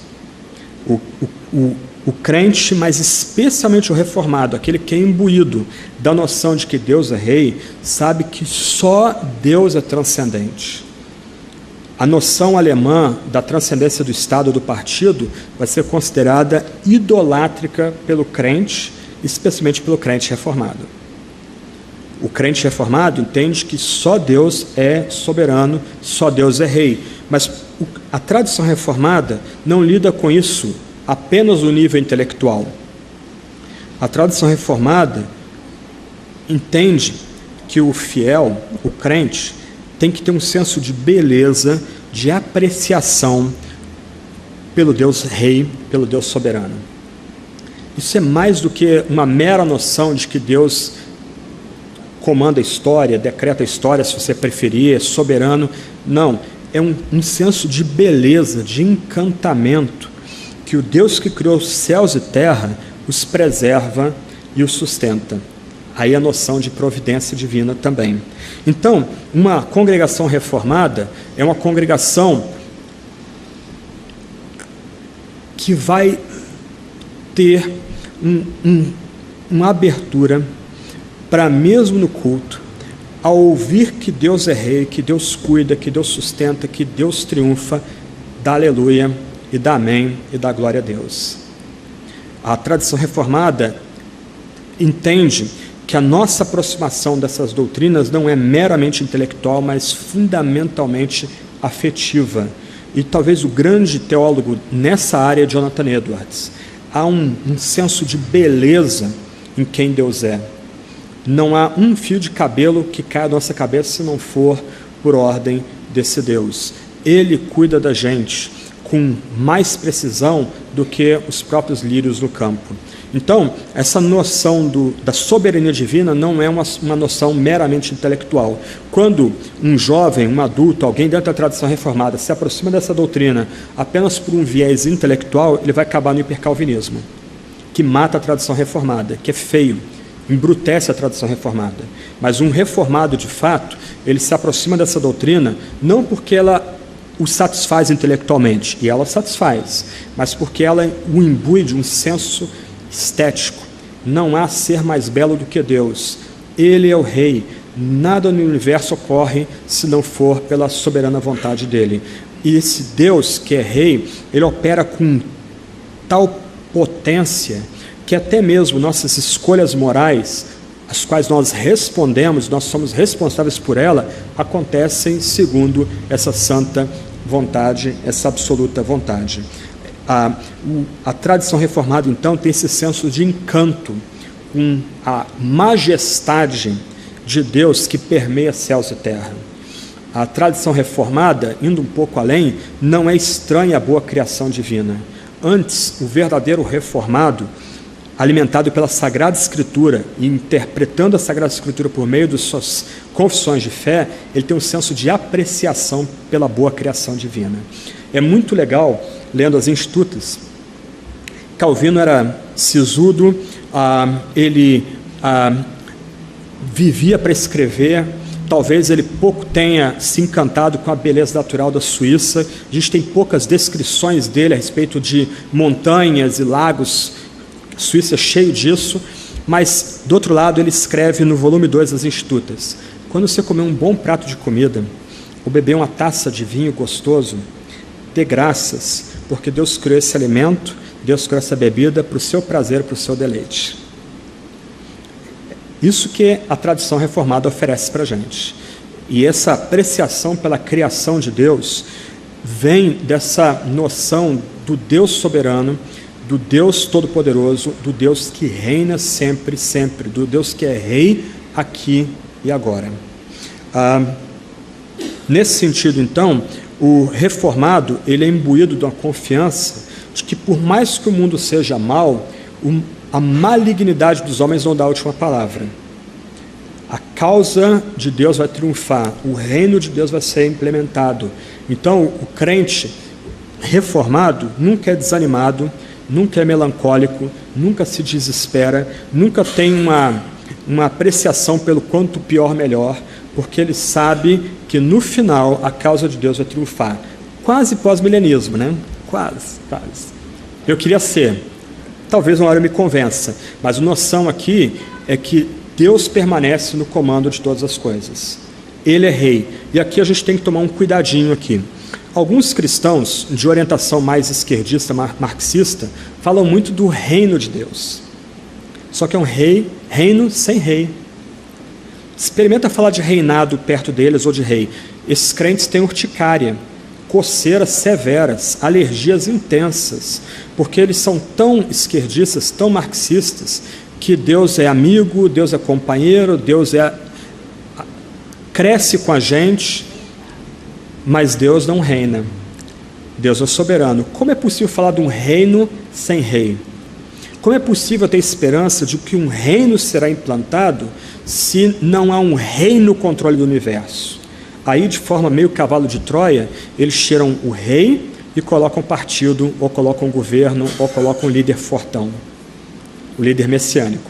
O crente, mas especialmente o reformado, aquele que é imbuído da noção de que Deus é rei, sabe que só Deus é transcendente. A noção alemã da transcendência do Estado ou do partido vai ser considerada idolátrica pelo crente, especialmente pelo crente reformado. O crente reformado entende que só Deus é soberano, só Deus é rei. Mas a tradição reformada não lida com isso apenas no nível intelectual. A tradição reformada entende que o fiel, o crente, tem que ter um senso de beleza, de apreciação pelo Deus rei, pelo Deus soberano. Isso é mais do que uma mera noção de que Deus comanda a história, decreta a história, se você preferir, é soberano. Não, é um senso de beleza, de encantamento, que o Deus que criou os céus e terra os preserva e os sustenta. Aí a noção de providência divina também. Então, uma congregação reformada é uma congregação que vai ter uma abertura para, mesmo no culto, ao ouvir que Deus é rei, que Deus cuida, que Deus sustenta, que Deus triunfa, dá aleluia e dá amém e dá glória a Deus. A tradição reformada entende que a nossa aproximação dessas doutrinas não é meramente intelectual, mas fundamentalmente afetiva. E talvez o grande teólogo nessa área é Jonathan Edwards. Há um senso de beleza em quem Deus é. Não há um fio de cabelo que caia da nossa cabeça se não for por ordem desse Deus. Ele cuida da gente com mais precisão do que os próprios lírios no campo. Então, essa noção da soberania divina não é uma noção meramente intelectual. Quando um jovem, um adulto, alguém dentro da tradição reformada se aproxima dessa doutrina apenas por um viés intelectual, ele vai acabar no hipercalvinismo, que mata a tradição reformada, que é feio, embrutece a tradição reformada. Mas um reformado, de fato, ele se aproxima dessa doutrina não porque ela o satisfaz intelectualmente, e ela satisfaz, mas porque ela o imbui de um senso estético. Não há ser mais belo do que Deus. Ele é o rei. Nada no universo ocorre se não for pela soberana vontade dele. E esse Deus que é rei, ele opera com tal potência que até mesmo nossas escolhas morais, as quais nós respondemos, nós somos responsáveis por ela, acontecem segundo essa santa vontade, essa absoluta vontade. A tradição reformada, então, tem esse senso de encanto com a majestade de Deus que permeia céus e terra. A tradição reformada, indo um pouco além, não é estranha à boa criação divina. Antes, o verdadeiro reformado, alimentado pela Sagrada Escritura e interpretando a Sagrada Escritura por meio de suas confissões de fé, ele tem um senso de apreciação pela boa criação divina. É muito legal, lendo as Institutas, Calvino era sisudo, ele vivia para escrever. Talvez ele pouco tenha se encantado com a beleza natural da Suíça. A gente tem poucas descrições dele a respeito de montanhas e lagos. A Suíça é cheio disso, mas, do outro lado, ele escreve no volume 2 das Institutas: quando você comer um bom prato de comida, ou beber uma taça de vinho gostoso, dê graças, porque Deus criou esse alimento, Deus criou essa bebida para o seu prazer, para o seu deleite. Isso que a tradição reformada oferece para a gente. E essa apreciação pela criação de Deus vem dessa noção do Deus soberano, do Deus todo-poderoso, do Deus que reina sempre, sempre, do Deus que é rei aqui e agora. Nesse sentido, então, o reformado, ele é imbuído de uma confiança de que, por mais que o mundo seja mau, a malignidade dos homens não dá a última palavra. A causa de Deus vai triunfar, o reino de Deus vai ser implementado. Então, o crente reformado nunca é desanimado, nunca é melancólico, nunca se desespera, nunca tem uma apreciação pelo quanto pior melhor, porque ele sabe que no final a causa de Deus vai triunfar. Quase pós-milenismo, né? quase. Eu queria ser. Talvez uma hora eu me convença, mas a noção aqui é que Deus permanece no comando de todas as coisas. Ele é rei. E aqui a gente tem que tomar um cuidadinho aqui. Alguns cristãos de orientação mais esquerdista, marxista, falam muito do reino de Deus. Só que é um reino sem rei. Experimenta falar de reinado perto deles ou de rei. Esses crentes têm urticária, coceiras severas, alergias intensas, porque eles são tão esquerdistas, tão marxistas, que Deus é amigo, Deus é companheiro, cresce com a gente, mas Deus não reina. Deus é soberano. Como é possível falar de um reino sem rei? Como é possível ter esperança de que um reino será implantado se não há um rei no controle do universo? Aí, de forma meio cavalo de Troia, eles tiram o rei e colocam partido, ou colocam governo, ou colocam líder fortão, o líder messiânico.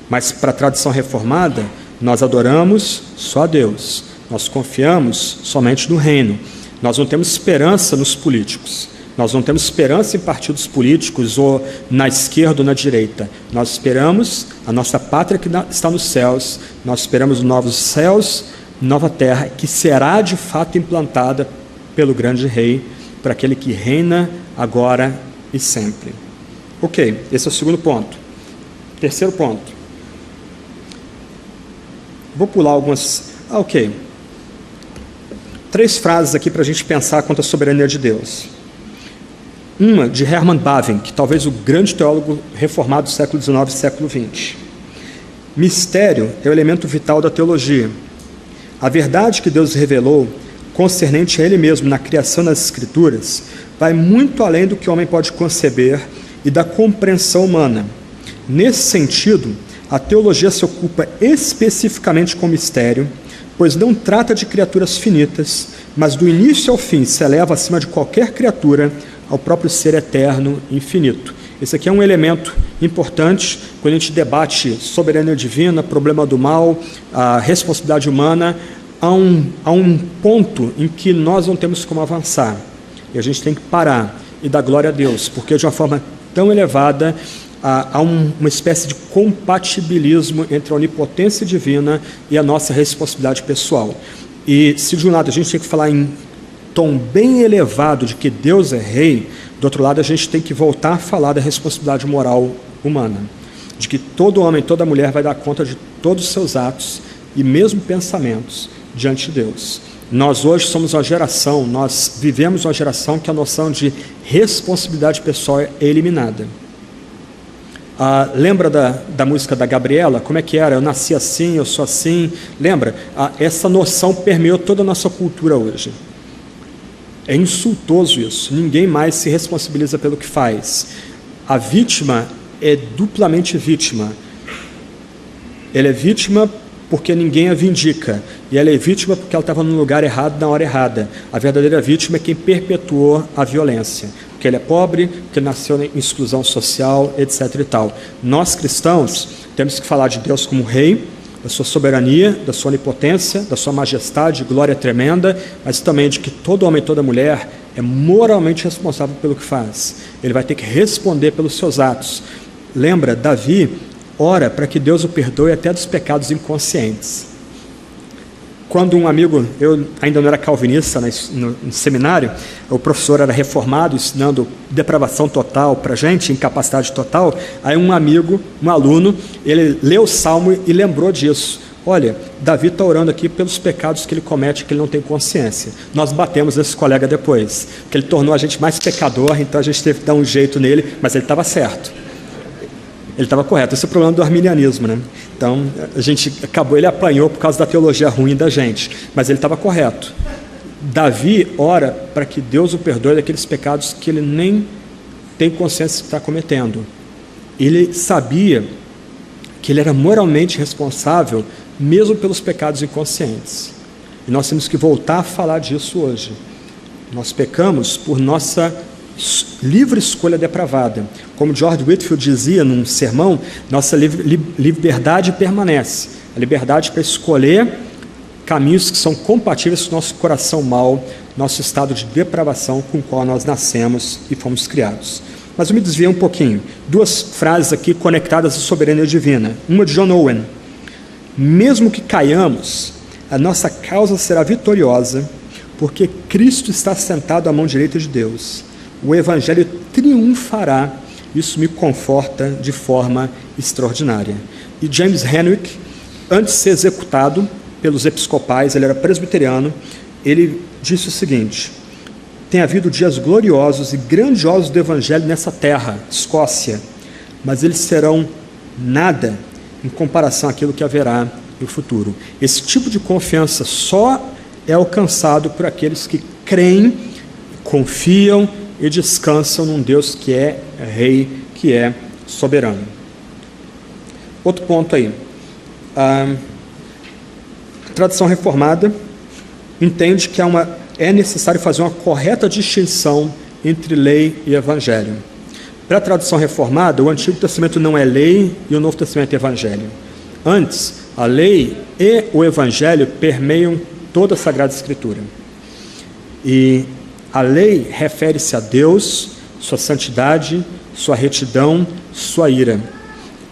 Mas para a tradição reformada, nós adoramos só a Deus, nós confiamos somente no reino, nós não temos esperança nos políticos, nós não temos esperança em partidos políticos ou na esquerda ou na direita, nós esperamos a nossa pátria que está nos céus, nós esperamos novos céus, nova terra, que será de fato implantada pelo grande rei, para aquele que reina agora e sempre. Ok, esse é o segundo ponto. Terceiro ponto. Vou pular algumas... ok. 3 frases aqui para a gente pensar quanto à soberania de Deus. Uma de Hermann Bavinck, talvez o grande teólogo reformado do século XIX e século XX. Mistério é o elemento vital da teologia. A verdade que Deus revelou, concernente a Ele mesmo na criação das Escrituras, vai muito além do que o homem pode conceber e da compreensão humana. Nesse sentido, a teologia se ocupa especificamente com o mistério, pois não trata de criaturas finitas, mas do início ao fim se eleva acima de qualquer criatura ao próprio ser eterno e infinito. Esse aqui é um elemento importante quando a gente debate soberania divina, problema do mal, a responsabilidade humana. Há um ponto em que nós não temos como avançar. E a gente tem que parar e dar glória a Deus, porque de uma forma tão elevada há uma espécie de compatibilismo entre a onipotência divina e a nossa responsabilidade pessoal. E se de um lado a gente tem que falar em tom bem elevado de que Deus é rei, do outro lado a gente tem que voltar a falar da responsabilidade moral humana, de que todo homem, toda mulher vai dar conta de todos os seus atos e mesmo pensamentos diante de Deus. Nós hoje somos uma geração, nós vivemos uma geração que a noção de responsabilidade pessoal é eliminada. Lembra da música da Gabriela? Como é que era? Eu nasci assim, eu sou assim. Lembra? Essa noção permeou toda a nossa cultura hoje. É insultoso isso. Ninguém mais se responsabiliza pelo que faz. A vítima é duplamente vítima. Ela é vítima porque ninguém a vindica. E ela é vítima porque ela estava no lugar errado, na hora errada. A verdadeira vítima é quem perpetuou a violência. Porque ele é pobre, porque ele nasceu em exclusão social, etc. e tal. Nós, cristãos, temos que falar de Deus como rei, da sua soberania, da sua onipotência, da sua majestade, glória tremenda, mas também de que todo homem e toda mulher é moralmente responsável pelo que faz. Ele vai ter que responder pelos seus atos. Lembra, Davi ora para que Deus o perdoe até dos pecados inconscientes. Quando um amigo, eu ainda não era calvinista no seminário, o professor era reformado, ensinando depravação total para a gente, incapacidade total, aí um amigo, um aluno, ele leu o Salmo e lembrou disso. Olha, Davi está orando aqui pelos pecados que ele comete, que ele não tem consciência. Nós batemos esse colega depois, porque ele tornou a gente mais pecador, então a gente teve que dar um jeito nele, mas ele estava certo. Ele estava correto. Esse é o problema do arminianismo, né? Então, ele apanhou por causa da teologia ruim da gente, mas ele estava correto. Davi ora para que Deus o perdoe daqueles pecados que ele nem tem consciência que está cometendo. Ele sabia que ele era moralmente responsável mesmo pelos pecados inconscientes. E nós temos que voltar a falar disso hoje. Nós pecamos por nossa livre escolha depravada. Como George Whitefield dizia num sermão, nossa liberdade permanece. A liberdade para escolher caminhos que são compatíveis com o nosso coração mau, nosso estado de depravação com o qual nós nascemos e fomos criados. Mas eu me desviei um pouquinho. 2 frases aqui conectadas à soberania divina. Uma de John Owen: mesmo que caiamos, a nossa causa será vitoriosa, porque Cristo está sentado à mão direita de Deus. O Evangelho triunfará. Isso me conforta de forma extraordinária. E James Henwick, antes de ser executado pelos episcopais, ele era presbiteriano, ele disse o seguinte: tem havido dias gloriosos e grandiosos do Evangelho nessa terra, Escócia, mas eles serão nada em comparação àquilo que haverá no futuro. Esse tipo de confiança só é alcançado por aqueles que creem, confiam e descansam num Deus que é Rei, que é soberano. Outro ponto aí. A tradição reformada entende que é necessário fazer uma correta distinção entre lei e evangelho. Para a tradição reformada, o Antigo Testamento não é lei e o Novo Testamento é evangelho. Antes, a lei e o evangelho permeiam toda a Sagrada Escritura. E a lei refere-se a Deus, sua santidade, sua retidão, sua ira.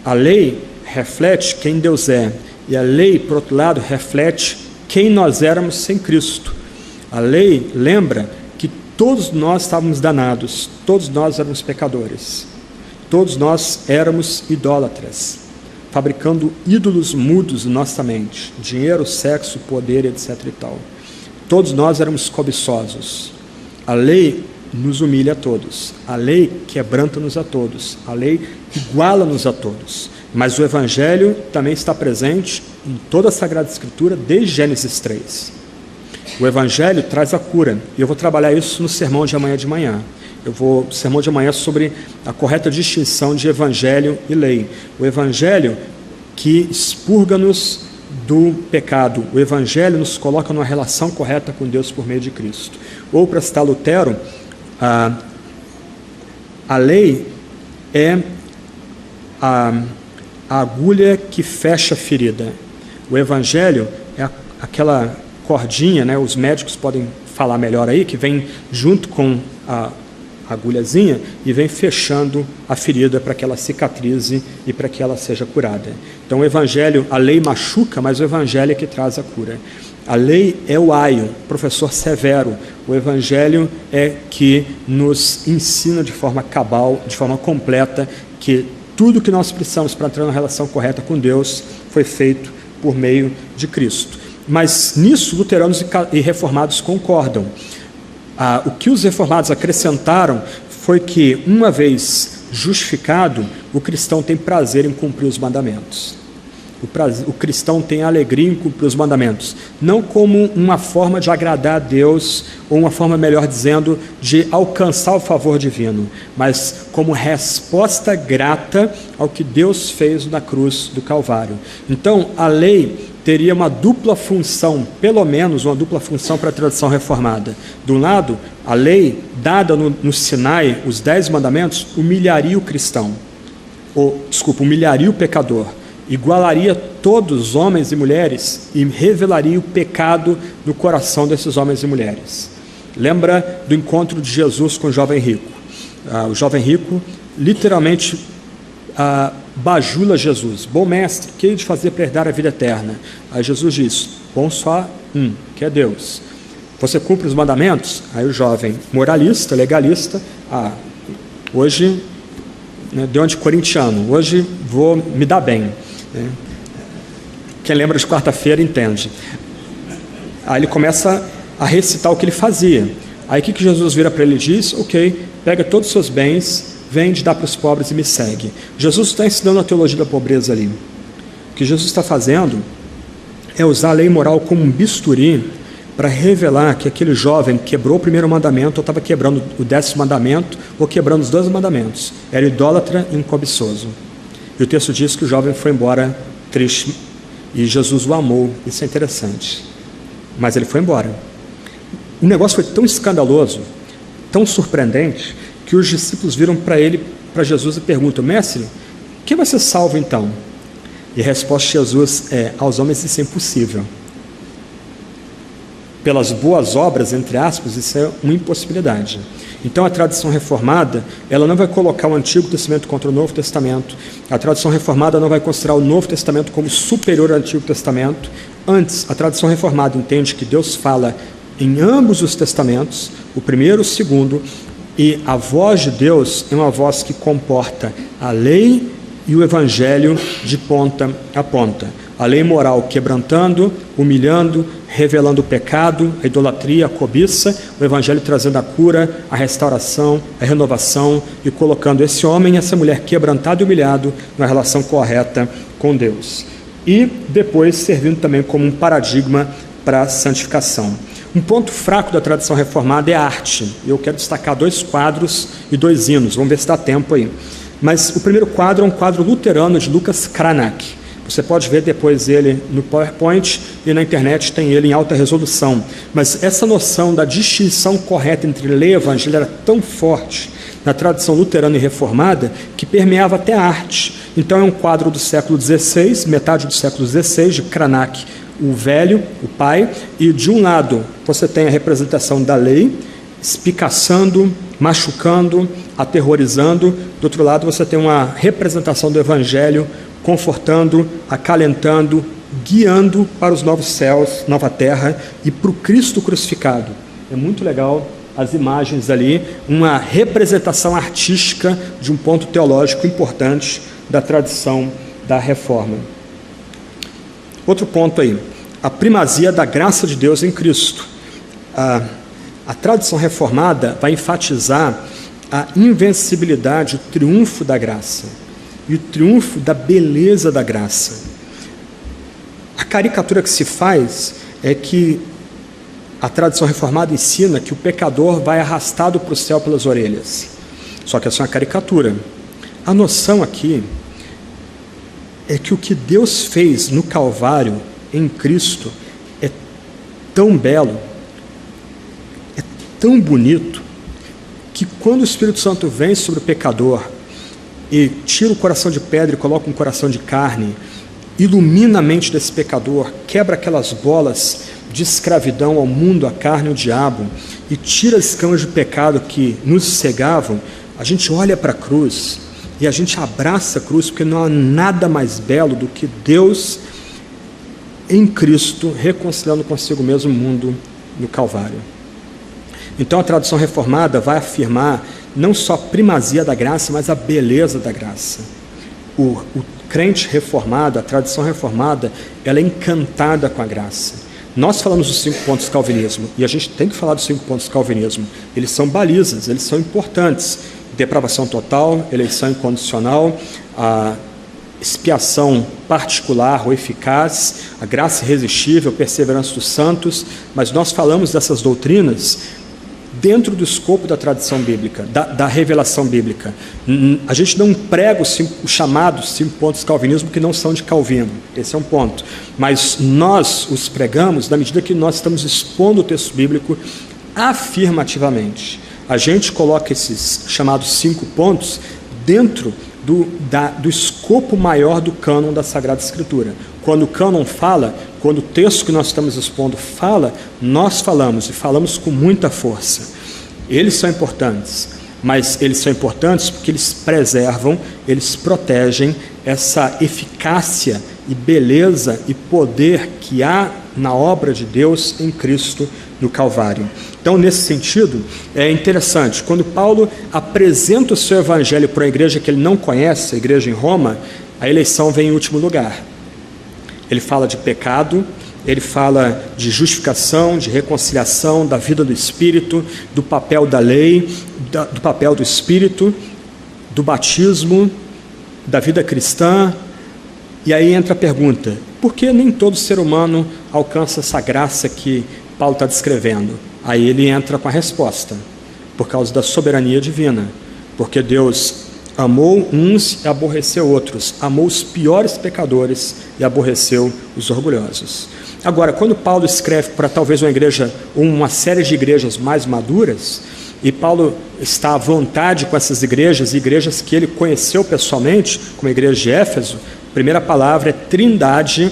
A lei reflete quem Deus é, e a lei, por outro lado, reflete quem nós éramos sem Cristo. A lei lembra que todos nós estávamos danados, todos nós éramos pecadores, todos nós éramos idólatras, fabricando ídolos mudos na nossa mente, dinheiro, sexo, poder, etc. e tal. Todos nós éramos cobiçosos. A lei nos humilha a todos, a lei quebranta-nos a todos, a lei iguala-nos a todos. Mas o Evangelho também está presente em toda a Sagrada Escritura, desde Gênesis 3. O Evangelho traz a cura, e eu vou trabalhar isso no sermão de amanhã de manhã. O sermão de amanhã é sobre a correta distinção de Evangelho e lei. O Evangelho que expurga-nos do pecado. O Evangelho nos coloca numa relação correta com Deus por meio de Cristo. Ou, para citar Lutero, a lei é a agulha que fecha a ferida. O Evangelho é aquela cordinha, né? Os médicos podem falar melhor aí, que vem junto com a agulhazinha e vem fechando a ferida para que ela cicatrize e para que ela seja curada. Então o Evangelho, a lei machuca, mas o Evangelho é que traz a cura. A lei é o aio, professor Severo. O Evangelho é que nos ensina de forma cabal, de forma completa, que tudo que nós precisamos para entrar na relação correta com Deus foi feito por meio de Cristo. Mas nisso luteranos e reformados concordam. O que os reformados acrescentaram foi que, uma vez justificado, o cristão tem prazer em cumprir os mandamentos. O cristão tem alegria em cumprir os mandamentos, não como uma forma de agradar a Deus, ou uma forma, melhor dizendo, de alcançar o favor divino, mas como resposta grata ao que Deus fez na cruz do Calvário. Então, a lei teria uma dupla função, pelo menos uma dupla função para a tradição reformada. De um lado, a lei dada no Sinai, os 10 mandamentos, humilharia o cristão, humilharia o pecador, igualaria todos, homens e mulheres, e revelaria o pecado no coração desses homens e mulheres. Lembra do encontro de Jesus com o jovem rico? O jovem rico literalmente bajula Jesus: bom mestre, que hei de fazer para herdar a vida eterna? Aí Jesus diz: bom só que é Deus. Você cumpre os mandamentos? Aí o jovem moralista, legalista: hoje, né, deu de corintiano, hoje vou me dar bem. Quem lembra de quarta-feira entende. Aí ele começa a recitar o que ele fazia. Aí o que Jesus vira para ele e diz: ok, pega todos os seus bens, vende, dá para os pobres e me segue. Jesus está ensinando a teologia da pobreza ali. O que Jesus está fazendo é usar a lei moral como um bisturi para revelar que aquele jovem quebrou o primeiro mandamento, ou estava quebrando o 10º mandamento, ou quebrando os 2 mandamentos. Era idólatra e um cobiçoso. E o texto diz que o jovem foi embora triste, e Jesus o amou. Isso é interessante. Mas ele foi embora. O negócio foi tão escandaloso, tão surpreendente, que os discípulos viram para Jesus e perguntam: mestre, quem vai ser salvo então? E a resposta de Jesus é: aos homens isso é impossível, pelas boas obras, entre aspas, isso é uma impossibilidade. Então a tradição reformada, ela não vai colocar o Antigo Testamento contra o Novo Testamento. A tradição reformada não vai considerar o Novo Testamento como superior ao Antigo Testamento. Antes, a tradição reformada entende que Deus fala em ambos os testamentos, o primeiro, o segundo, e a voz de Deus é uma voz que comporta a lei e o evangelho de ponta a ponta. A lei moral quebrantando, humilhando, revelando o pecado, a idolatria, a cobiça, o evangelho trazendo a cura, a restauração, a renovação e colocando esse homem e essa mulher quebrantado e humilhado na relação correta com Deus. E depois servindo também como um paradigma para a santificação. Um ponto fraco da tradição reformada é a arte. Eu quero destacar 2 quadros e 2 hinos, vamos ver se dá tempo aí. Mas o primeiro quadro é um quadro luterano de Lucas Cranach. Você pode ver depois ele no PowerPoint e na internet tem ele em alta resolução. Mas essa noção da distinção correta entre lei e evangelho era tão forte na tradição luterana e reformada que permeava até a arte. Então é um quadro do século XVI, metade do século XVI, de Cranach, o velho, o pai, e de um lado você tem a representação da lei, espicaçando, machucando, aterrorizando. Do outro lado você tem uma representação do evangelho, confortando, acalentando, guiando para os novos céus, nova terra e para o Cristo crucificado. É muito legal as imagens ali, uma representação artística de um ponto teológico importante da tradição da reforma. Outro ponto aí, a primazia da graça de Deus em Cristo. A tradição reformada vai enfatizar a invencibilidade, o triunfo da graça e o triunfo da beleza da graça. A caricatura que se faz é que a tradição reformada ensina que o pecador vai arrastado para o céu pelas orelhas. Só que essa é uma caricatura. A noção aqui é que o que Deus fez no Calvário, em Cristo, é tão belo, é tão bonito, que quando o Espírito Santo vem sobre o pecador e tira o coração de pedra e coloca um coração de carne, ilumina a mente desse pecador, quebra aquelas bolas de escravidão ao mundo, à carne, ao diabo, e tira as escamas de pecado que nos cegavam, a gente olha para a cruz e a gente abraça a cruz, porque não há nada mais belo do que Deus em Cristo reconciliando consigo mesmo o mundo no Calvário. Então a tradição reformada vai afirmar não só a primazia da graça, mas a beleza da graça. O crente reformado, a tradição reformada, ela é encantada com a graça. Nós falamos dos 5 pontos do calvinismo, e a gente tem que falar dos 5 pontos do calvinismo. Eles são balizas, eles são importantes. Depravação total, eleição incondicional, a expiação particular ou eficaz, a graça irresistível, a perseverança dos santos. Mas nós falamos dessas doutrinas dentro do escopo da tradição bíblica, da revelação bíblica. A gente não prega os chamados 5 pontos do calvinismo que não são de Calvino, esse é um ponto, mas nós os pregamos na medida que nós estamos expondo o texto bíblico afirmativamente. A gente coloca esses chamados 5 pontos dentro do escopo maior do cânon da Sagrada Escritura. Quando o cânon fala, quando o texto que nós estamos expondo fala, nós falamos, e falamos com muita força. Eles são importantes, mas eles são importantes porque eles preservam, eles protegem essa eficácia e beleza e poder que há na obra de Deus em Cristo no Calvário. Então, nesse sentido, é interessante, quando Paulo apresenta o seu evangelho para a igreja que ele não conhece, a igreja em Roma, a eleição vem em último lugar. Ele fala de pecado, ele fala de justificação, de reconciliação, da vida do Espírito, do papel da lei, do papel do Espírito, do batismo, da vida cristã. E aí entra a pergunta, por que nem todo ser humano alcança essa graça que Paulo está descrevendo? Aí ele entra com a resposta, por causa da soberania divina, porque Deus amou uns e aborreceu outros, amou os piores pecadores e aborreceu os orgulhosos. Agora, quando Paulo escreve para talvez uma igreja, ou uma série de igrejas mais maduras, e Paulo está à vontade com essas igrejas que ele conheceu pessoalmente, como a igreja de Éfeso, a primeira palavra é trindade,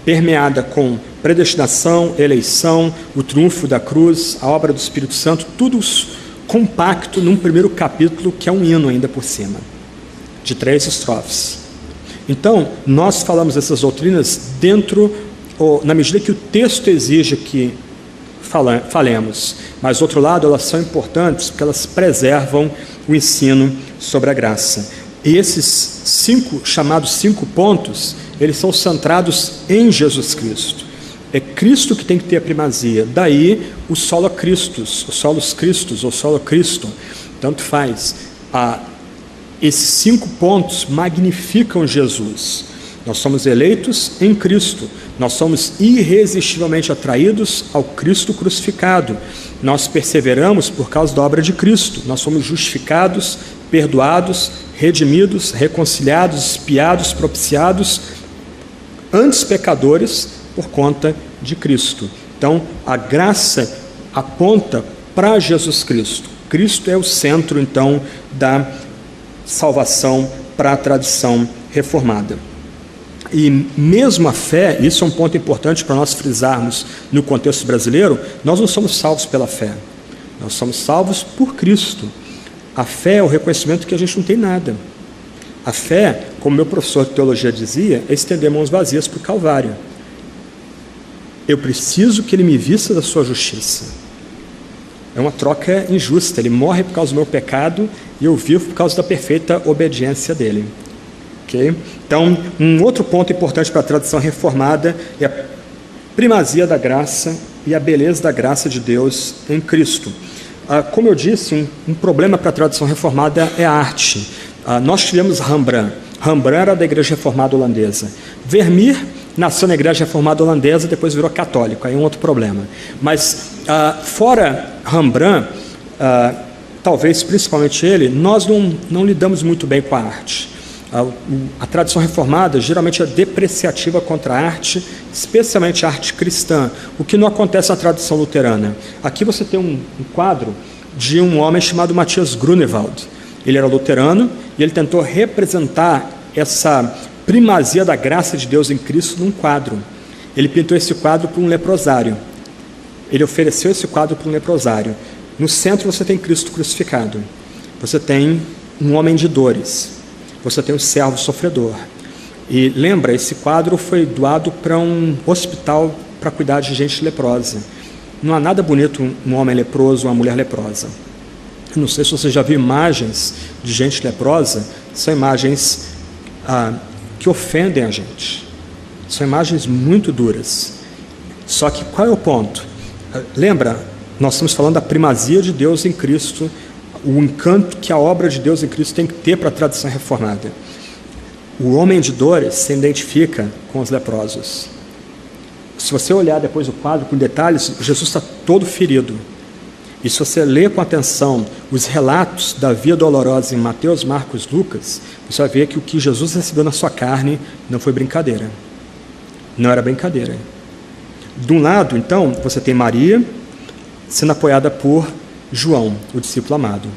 permeada com Predestinação, eleição, o triunfo da cruz, a obra do Espírito Santo, tudo compacto num primeiro capítulo que é um hino ainda por cima, de 3 estrofes. Então, nós falamos essas doutrinas dentro, ou na medida que o texto exige que falemos, mas do outro lado elas são importantes porque elas preservam o ensino sobre a graça. E esses chamados 5 pontos, eles são centrados em Jesus Cristo. É Cristo que tem que ter a primazia. Daí o solo Christus, o solus Christus ou solo Cristo, tanto faz. Esses 5 pontos magnificam Jesus. Nós somos eleitos em Cristo, nós somos irresistivelmente atraídos ao Cristo crucificado, nós perseveramos por causa da obra de Cristo, nós somos justificados, perdoados, redimidos, reconciliados, expiados, propiciados, antes pecadores, por conta de Cristo. Então, a graça aponta para Jesus Cristo. Cristo é o centro, então, da salvação para a tradição reformada. E mesmo a fé, isso é um ponto importante para nós frisarmos no contexto brasileiro, nós não somos salvos pela fé, nós somos salvos por Cristo. A fé é o reconhecimento que a gente não tem nada. A fé, como meu professor de teologia dizia, é estender mãos vazias para o Calvário. Eu preciso que ele me vista da sua justiça. É uma troca injusta, ele morre por causa do meu pecado e eu vivo por causa da perfeita obediência dele. Okay? Então, um outro ponto importante para a tradição reformada é a primazia da graça e a beleza da graça de Deus em Cristo. Como eu disse, um problema para a tradição reformada é a arte. Nós tivemos Rembrandt. Rembrandt era da Igreja Reformada Holandesa. Vermeer nasceu na Igreja Reformada Holandesa, depois virou católico, aí é um outro problema. Mas, fora Rembrandt, talvez principalmente ele, nós não lidamos muito bem com a arte. A tradição reformada geralmente é depreciativa contra a arte, especialmente a arte cristã, o que não acontece na tradição luterana. Aqui você tem um quadro de um homem chamado Matthias Grunewald. Ele era luterano e ele tentou representar essa primazia da graça de Deus em Cristo num quadro. Ele pintou esse quadro para um leprosário. Ele ofereceu esse quadro para um leprosário. No centro você tem Cristo crucificado. Você tem um homem de dores. Você tem um servo sofredor. E lembra, esse quadro foi doado para um hospital para cuidar de gente leprosa. Não há nada bonito um homem leproso ou uma mulher leprosa. Não sei se você já viu imagens de gente leprosa, são imagens que ofendem a gente. São imagens muito duras. Só que qual é o ponto? Lembra, nós estamos falando da primazia de Deus em Cristo, o encanto que a obra de Deus em Cristo tem que ter para a tradição reformada. O homem de dores se identifica com os leprosos. Se você olhar depois o quadro com detalhes, Jesus está todo ferido. E se você ler com atenção os relatos da via dolorosa em Mateus, Marcos, Lucas, você vai ver que o que Jesus recebeu na sua carne não foi brincadeira. Não era brincadeira. De um lado, então, você tem Maria sendo apoiada por João, o discípulo amado.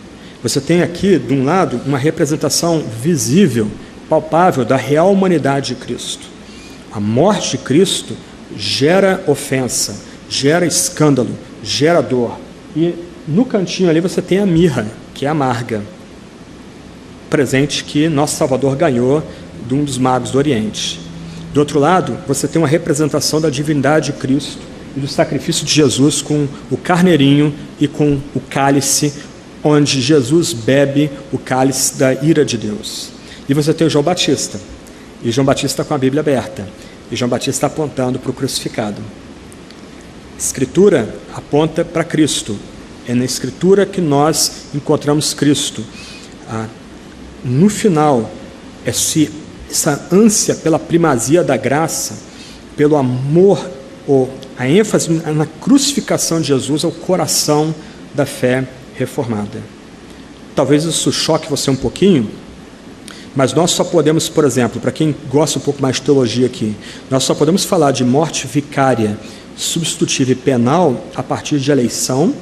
Você tem aqui, de um lado, uma representação visível, palpável da real humanidade de Cristo. A morte de Cristo gera ofensa, gera escândalo, gera dor. E no cantinho ali você tem a mirra, que é amarga, presente que nosso Salvador ganhou de um dos magos do Oriente. Do outro lado, você tem uma representação da divindade de Cristo e do sacrifício de Jesus com o carneirinho e com o cálice, onde Jesus bebe o cálice da ira de Deus. E você tem o João Batista, e João Batista com a Bíblia aberta, e João Batista apontando para o crucificado. Escritura aponta para Cristo. É na Escritura que nós encontramos Cristo. No final, essa ânsia pela primazia da graça, pelo amor, ou a ênfase na crucificação de Jesus é o coração da fé reformada. Talvez isso choque você um pouquinho, mas nós só podemos, por exemplo, para quem gosta um pouco mais de teologia aqui, nós só podemos falar de morte vicária, substitutiva e penal a partir de eleição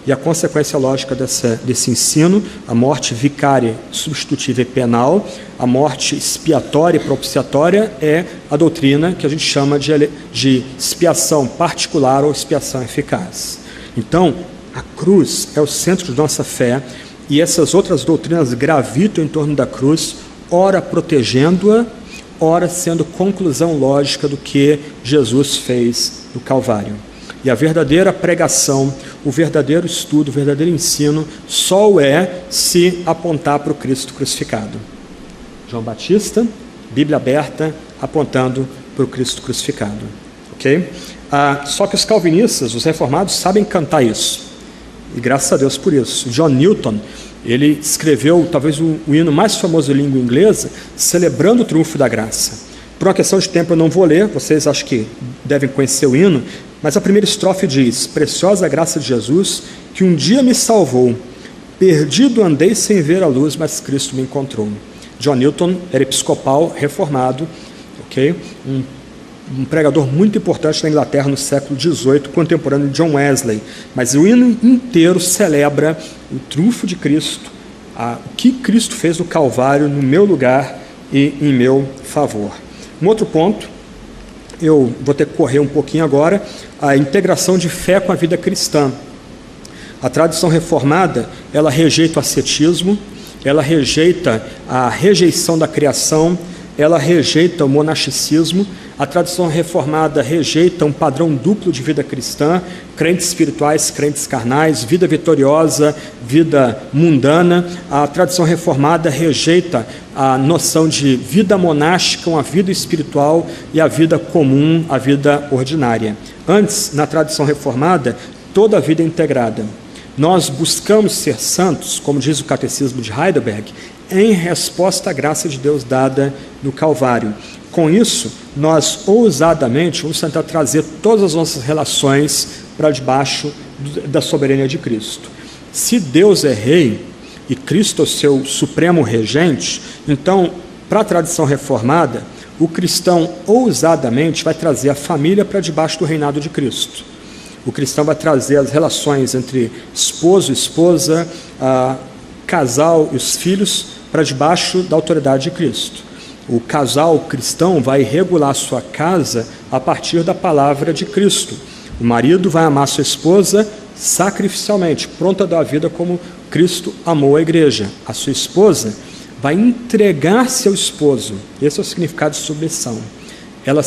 e a consequência lógica desse ensino, a morte vicária, substitutiva e penal, a morte expiatória e propiciatória é a doutrina que a gente chama de expiação particular ou expiação eficaz. Então, a cruz é o centro de nossa fé e essas outras doutrinas gravitam em torno da cruz, ora protegendo-a, ora sendo conclusão lógica do que Jesus fez no Calvário. E a verdadeira pregação, o verdadeiro estudo, o verdadeiro ensino, só o é se apontar para o Cristo crucificado. João Batista, Bíblia aberta, apontando para o Cristo crucificado. Ok? Só que os calvinistas, os reformados, sabem cantar isso. E graças a Deus por isso. John Newton, ele escreveu talvez o hino mais famoso em língua inglesa, celebrando o triunfo da graça. Por uma questão de tempo eu não vou ler, vocês acho que devem conhecer o hino, mas a primeira estrofe diz: preciosa graça de Jesus, que um dia me salvou, perdido andei sem ver a luz, mas Cristo me encontrou. John Newton era episcopal reformado, ok? Um pregador muito importante na Inglaterra no século XVIII, contemporâneo de John Wesley, mas o hino inteiro celebra o triunfo de Cristo, o que Cristo fez no Calvário, no meu lugar e em meu favor. Um outro ponto, eu vou ter que correr um pouquinho agora, a integração de fé com a vida cristã. A tradição reformada, ela rejeita o ascetismo, ela rejeita a rejeição da criação, ela rejeita o monasticismo. A tradição reformada rejeita um padrão duplo de vida cristã, crentes espirituais, crentes carnais, vida vitoriosa, vida mundana. A tradição reformada rejeita a noção de vida monástica, uma vida espiritual e a vida comum, a vida ordinária. Antes, na tradição reformada, toda a vida é integrada. Nós buscamos ser santos, como diz o Catecismo de Heidelberg, em resposta à graça de Deus dada no Calvário. Com isso, nós ousadamente vamos tentar trazer todas as nossas relações para debaixo da soberania de Cristo. Se Deus é rei e Cristo é o seu supremo regente, então, para a tradição reformada, o cristão ousadamente vai trazer a família para debaixo do reinado de Cristo. O cristão vai trazer as relações entre esposo e esposa, casal e os filhos para debaixo da autoridade de Cristo. O casal cristão vai regular sua casa a partir da palavra de Cristo. O marido vai amar sua esposa sacrificialmente, pronta a dar a vida como Cristo amou a igreja. A sua esposa vai entregar-se ao esposo. Esse é o significado de submissão. Ela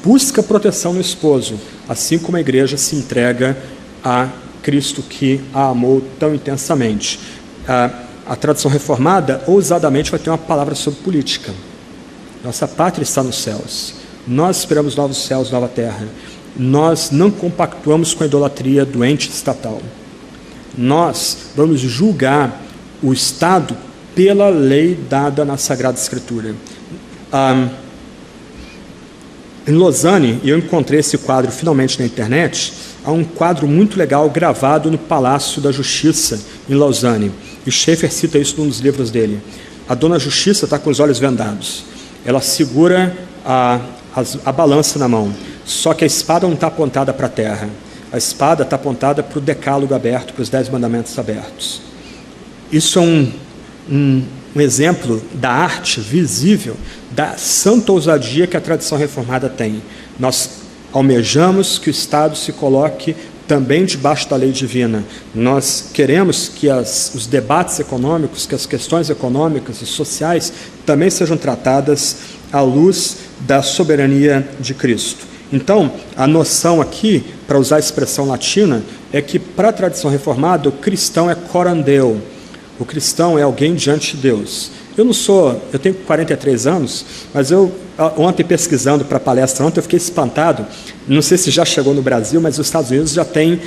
busca proteção no esposo, assim como a igreja se entrega a Cristo que a amou tão intensamente. A tradição reformada, ousadamente, vai ter uma palavra sobre política. Nossa pátria está nos céus. Nós esperamos novos céus, nova terra. Nós não compactuamos com a idolatria do ente estatal. Nós vamos julgar o Estado pela lei dada na Sagrada Escritura. Em Lausanne, eu encontrei esse quadro finalmente na internet. Há um quadro muito legal gravado no Palácio da Justiça, em Lausanne. E Schaeffer cita isso num dos livros dele. A dona Justiça está com os olhos vendados. Ela segura a balança na mão. Só que a espada não está apontada para a terra. A espada está apontada para o decálogo aberto, para os 10 mandamentos abertos. Isso é um exemplo da arte visível, da santa ousadia que a tradição reformada tem. Nós almejamos que o Estado se coloque também debaixo da lei divina. Nós queremos que os debates econômicos, que as questões econômicas e sociais também sejam tratadas à luz da soberania de Cristo. Então, a noção aqui, para usar a expressão latina, é que para a tradição reformada, o cristão é corandeu. O cristão é alguém diante de Deus. Eu tenho 43 anos, mas ontem pesquisando para a palestra, eu fiquei espantado, não sei se já chegou no Brasil, mas os Estados Unidos já tem,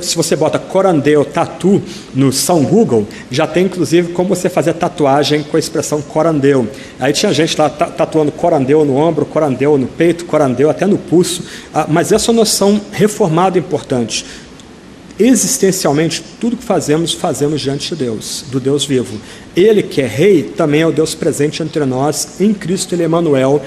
se você bota corandeu, tatu, no São Google, já tem inclusive como você fazer tatuagem com a expressão corandeu. Aí tinha gente lá tatuando corandeu no ombro, corandeu no peito, corandeu até no pulso, mas essa é uma noção reformada importante. Existencialmente, tudo que fazemos diante de Deus, do Deus vivo. Ele que é rei, também é o Deus presente entre nós, em Cristo ele é Emanuel,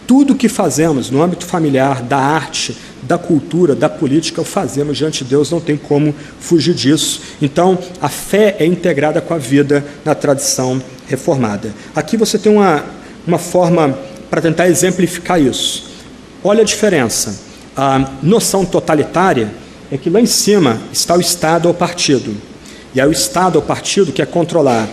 Tudo que fazemos no âmbito familiar, da arte, da cultura, da política, o fazemos diante de Deus, não tem como fugir disso. Então, a fé é integrada com a vida na tradição reformada. Aqui você tem uma forma para tentar exemplificar isso. Olha a diferença. A noção totalitária é que lá em cima está o Estado ou partido. E aí o Estado ou partido quer controlar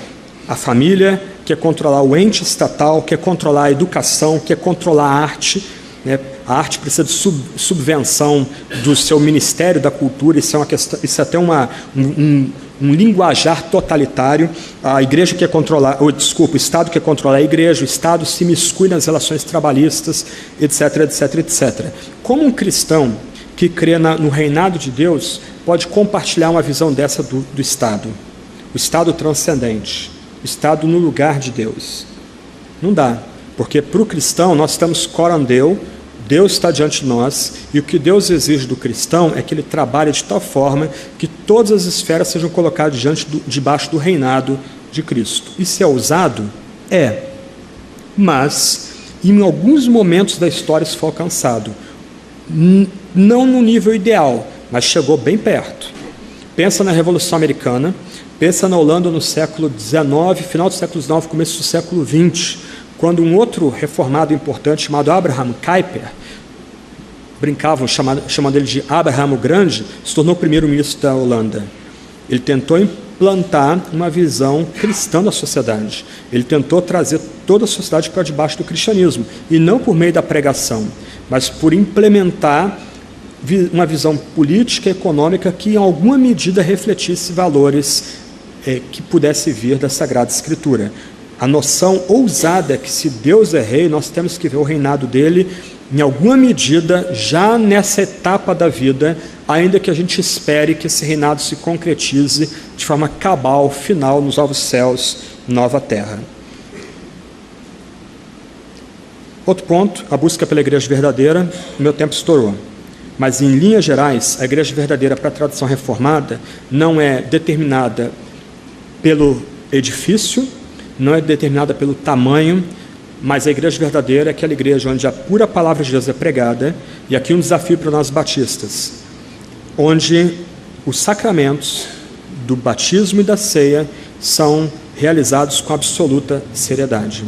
a família, quer controlar o ente estatal, quer controlar a educação, quer controlar a arte. Né? A arte precisa de subvenção do seu Ministério da Cultura, isso é até um linguajar totalitário. A igreja quer controlar, o Estado quer controlar a igreja, o Estado se miscui nas relações trabalhistas, etc, etc, etc. Como um cristão que crê no reinado de Deus pode compartilhar uma visão dessa do Estado? O Estado transcendente, o Estado no lugar de Deus. Não dá, porque para o cristão nós estamos corandeu, Deus está diante de nós, e o que Deus exige do cristão é que ele trabalhe de tal forma que todas as esferas sejam colocadas debaixo do reinado de Cristo. Isso é ousado? É. Mas, em alguns momentos da história isso foi alcançado. Não no nível ideal, mas chegou bem perto. Pensa na Revolução Americana, pensa na Holanda no século XIX, final do século XIX, começo do século XX, quando um outro reformado importante chamado Abraham Kuyper, brincavam chamando ele de Abraham o Grande, se tornou o primeiro-ministro da Holanda. Ele tentou implantar uma visão cristã da sociedade. Ele tentou trazer toda a sociedade para debaixo do cristianismo, e não por meio da pregação, mas por implementar uma visão política e econômica que em alguma medida refletisse valores que pudesse vir da Sagrada Escritura. A noção ousada é que se Deus é rei, nós temos que ver o reinado dele em alguma medida já nessa etapa da vida, ainda que a gente espere que esse reinado se concretize de forma cabal, final, nos novos céus, nova terra. Outro ponto, a busca pela igreja verdadeira. O meu tempo estourou. Mas, em linhas gerais, a igreja verdadeira para a tradição reformada não é determinada pelo edifício, não é determinada pelo tamanho, mas a igreja verdadeira é aquela igreja onde a pura palavra de Deus é pregada, e aqui um desafio para nós batistas, onde os sacramentos do batismo e da ceia são realizados com absoluta seriedade.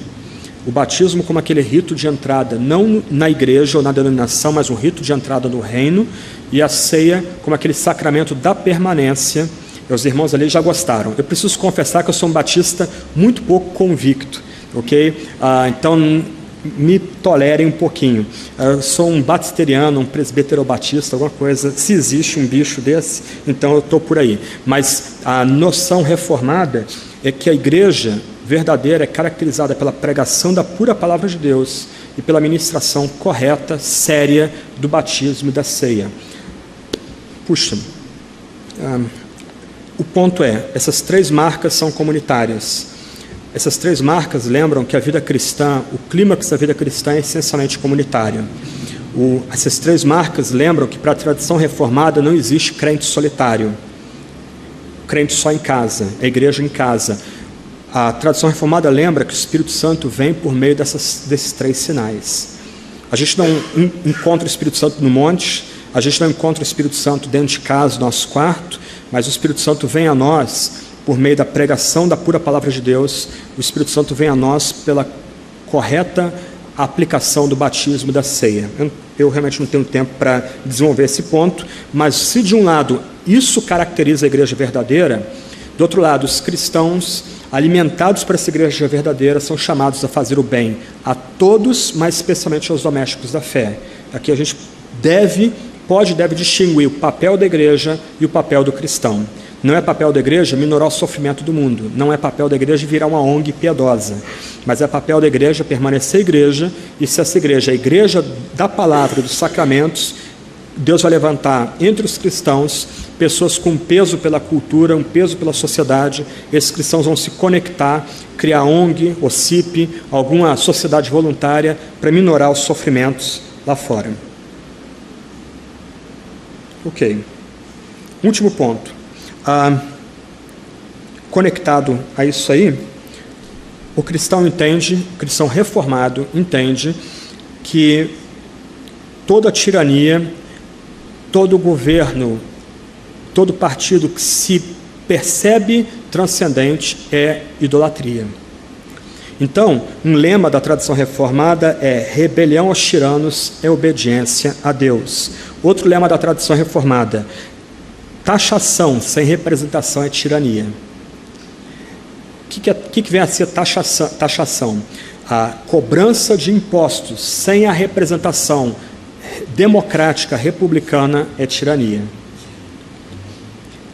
O batismo como aquele rito de entrada, não na igreja ou na denominação, mas um rito de entrada no reino, e a ceia como aquele sacramento da permanência. Os irmãos ali já gostaram. Eu preciso confessar que eu sou um batista muito pouco convicto, ok? Então me tolerem um pouquinho. Eu sou um batisteriano, um presbiterobatista, alguma coisa. Se existe um bicho desse, então eu estou por aí. Mas a noção reformada é que a igreja verdadeira é caracterizada pela pregação da pura palavra de Deus e pela ministração correta, séria do batismo e da ceia. Puxa, o ponto é, essas três marcas são comunitárias. Essas três marcas lembram que a vida cristã, o clímax da vida cristã é essencialmente comunitário. Essas três marcas lembram que para a tradição reformada não existe crente solitário, crente só em casa, a igreja em casa. A tradição reformada lembra que o Espírito Santo vem por meio desses três sinais. A gente não encontra o Espírito Santo no monte, a gente não encontra o Espírito Santo dentro de casa, no nosso quarto, mas o Espírito Santo vem a nós por meio da pregação da pura palavra de Deus. O Espírito Santo vem a nós pela correta aplicação do batismo e da ceia. Eu realmente não tenho tempo para desenvolver esse ponto, mas se de um lado isso caracteriza a igreja verdadeira, do outro lado os cristãos alimentados para essa igreja verdadeira são chamados a fazer o bem a todos, mas especialmente aos domésticos da fé. Aqui a gente deve distinguir o papel da igreja e o papel do cristão. Não é papel da igreja minorar o sofrimento do mundo, não é papel da igreja virar uma ONG piedosa, mas é papel da igreja permanecer igreja, e se essa igreja é a igreja da palavra e dos sacramentos, Deus vai levantar entre os cristãos pessoas com peso pela cultura, um peso pela sociedade. Esses cristãos vão se conectar, criar ONG, OCIP, alguma sociedade voluntária para minorar os sofrimentos lá fora. Ok. Último ponto. Conectado a isso aí, o cristão reformado entende que toda tirania, todo governo, todo partido que se percebe transcendente é idolatria. Então, um lema da tradição reformada é: rebelião aos tiranos é obediência a Deus. Outro lema da tradição reformada: taxação sem representação é tirania. O que vem a ser taxação? A cobrança de impostos sem a representação democrática, republicana, é tirania.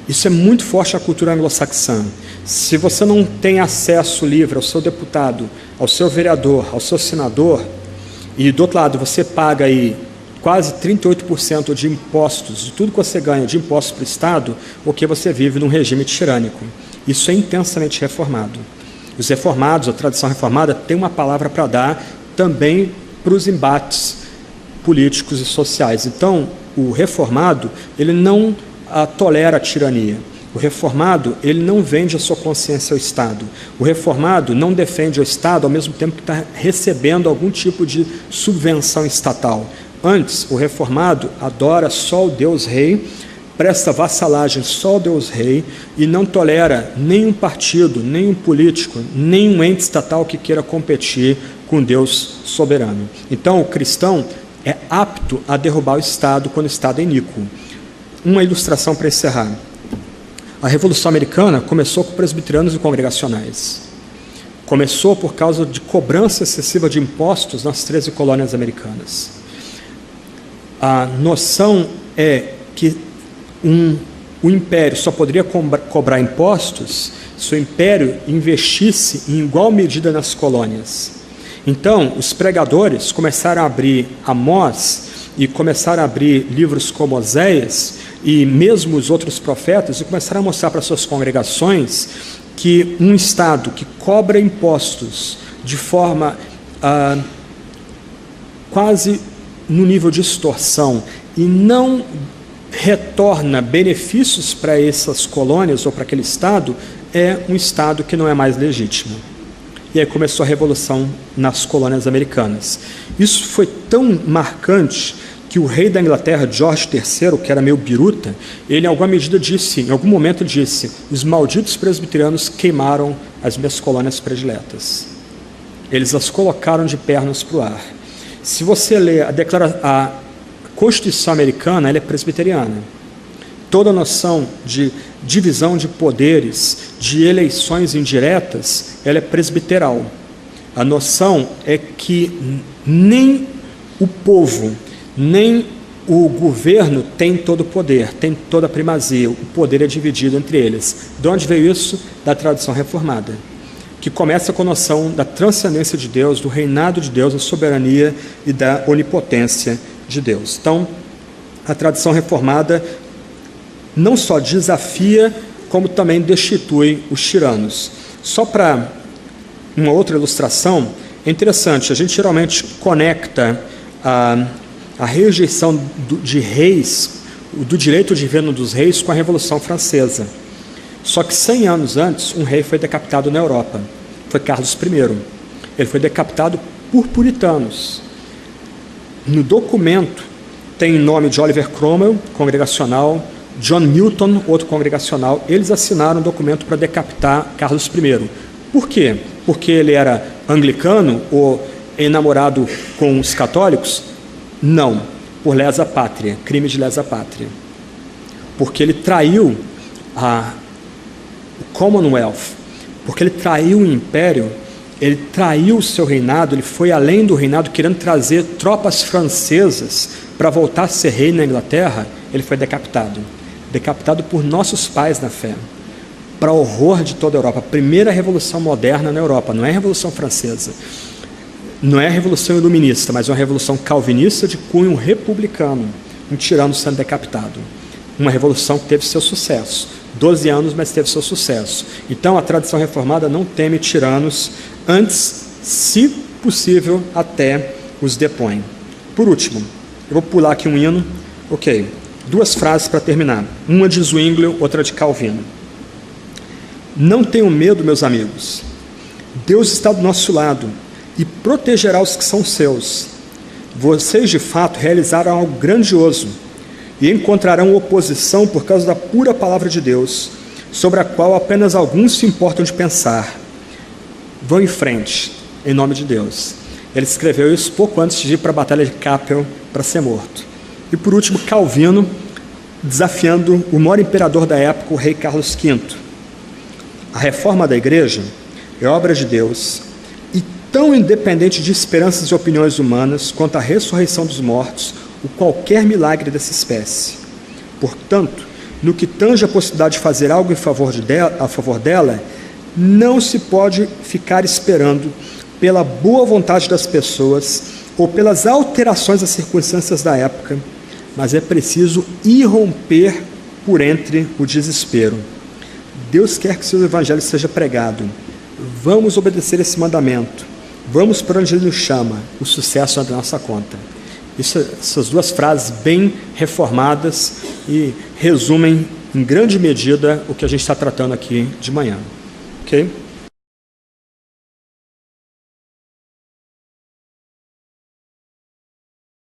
Isso é muito forte na cultura anglo-saxã. Se você não tem acesso livre ao seu deputado, ao seu vereador, ao seu senador, e do outro lado você paga aí quase 38% de impostos, de tudo que você ganha de impostos para o Estado, porque você vive num regime tirânico. Isso é intensamente reformado. Os reformados, a tradição reformada, tem uma palavra para dar também para os embates políticos e sociais. Então, o reformado, ele não tolera a tirania. O reformado, ele não vende a sua consciência ao Estado. O reformado não defende o Estado ao mesmo tempo que está recebendo algum tipo de subvenção estatal. Antes, o reformado adora só o Deus Rei, presta vassalagem só ao Deus Rei e não tolera nenhum partido, nenhum político, nenhum ente estatal que queira competir com Deus soberano. Então, o cristão é apto a derrubar o Estado quando o Estado é iníquo. Uma ilustração para encerrar. A Revolução Americana começou com presbiterianos e congregacionais. Começou por causa de cobrança excessiva de impostos nas 13 colônias americanas. A noção é que o império só poderia cobrar impostos se o império investisse em igual medida nas colônias. Então, os pregadores começaram a abrir Amós e começaram a abrir livros como Oséias e mesmo os outros profetas, e começaram a mostrar para suas congregações que um Estado que cobra impostos de forma quase no nível de extorsão e não retorna benefícios para essas colônias ou para aquele Estado, é um Estado que não é mais legítimo. E aí começou a Revolução nas colônias americanas. Isso foi tão marcante que o rei da Inglaterra, George III, que era meio biruta, ele em alguma medida disse, em algum momento disse: os malditos presbiterianos queimaram as minhas colônias prediletas. Eles as colocaram de pernas para o ar. Se você ler a Constituição americana, ela é presbiteriana. Toda a noção de divisão de poderes, de eleições indiretas, ela é presbiteral. A noção é que nem o povo, nem o governo tem todo o poder, tem toda a primazia, o poder é dividido entre eles. De onde veio isso? Da tradição reformada, que começa com a noção da transcendência de Deus, do reinado de Deus, da soberania e da onipotência de Deus. Então, a tradição reformada não só desafia, como também destitui os tiranos. Só para uma outra ilustração, é interessante, a gente geralmente conecta a rejeição de reis, do direito divino dos reis, com a Revolução Francesa. Só que 100 anos antes, um rei foi decapitado na Europa. Foi Carlos I. Ele foi decapitado por puritanos. No documento tem o nome de Oliver Cromwell, congregacional, John Milton, outro congregacional. Eles assinaram um documento para decapitar Carlos I. Por quê? Porque ele era anglicano ou enamorado com os católicos? Não, por lesa pátria, crime de lesa pátria. Porque ele traiu o Commonwealth, porque ele traiu o império, ele traiu o seu reinado, ele foi além do reinado, querendo trazer tropas francesas para voltar a ser rei na Inglaterra. Ele foi decapitado. Decapitado por nossos pais na fé, para horror de toda a Europa. A primeira revolução moderna na Europa, não é a Revolução Francesa, não é a Revolução Iluminista, mas uma revolução calvinista de cunho republicano, um tirano sendo decapitado. Uma revolução que teve seu sucesso. 12 anos, mas teve seu sucesso. Então, a tradição reformada não teme tiranos, antes, se possível, até os depõe. Por último, eu vou pular aqui um hino. Ok, 2 frases para terminar. Uma de Zwinglio, outra de Calvino. Não tenham medo, meus amigos. Deus está do nosso lado e protegerá os que são seus. vocês de fato realizaram algo grandioso e encontrarão oposição por causa da pura palavra de Deus, sobre a qual apenas alguns se importam de pensar. Vão em frente, em nome de Deus. Ele escreveu isso pouco antes de ir para a Batalha de Kappel para ser morto. E por último, Calvino, desafiando o maior imperador da época, o rei Carlos V. A reforma da igreja é obra de Deus e tão independente de esperanças e opiniões humanas quanto a ressurreição dos mortos ou qualquer milagre dessa espécie. Portanto, no que tange a possibilidade de fazer algo a favor dela, não se pode ficar esperando pela boa vontade das pessoas ou pelas alterações das circunstâncias da época, mas é preciso irromper por entre o desespero. Deus quer que seu evangelho seja pregado. Vamos obedecer esse mandamento. Vamos para onde Ele nos chama. O sucesso é da nossa conta. Essas duas frases bem reformadas e resumem em grande medida o que a gente está tratando aqui de manhã. Ok?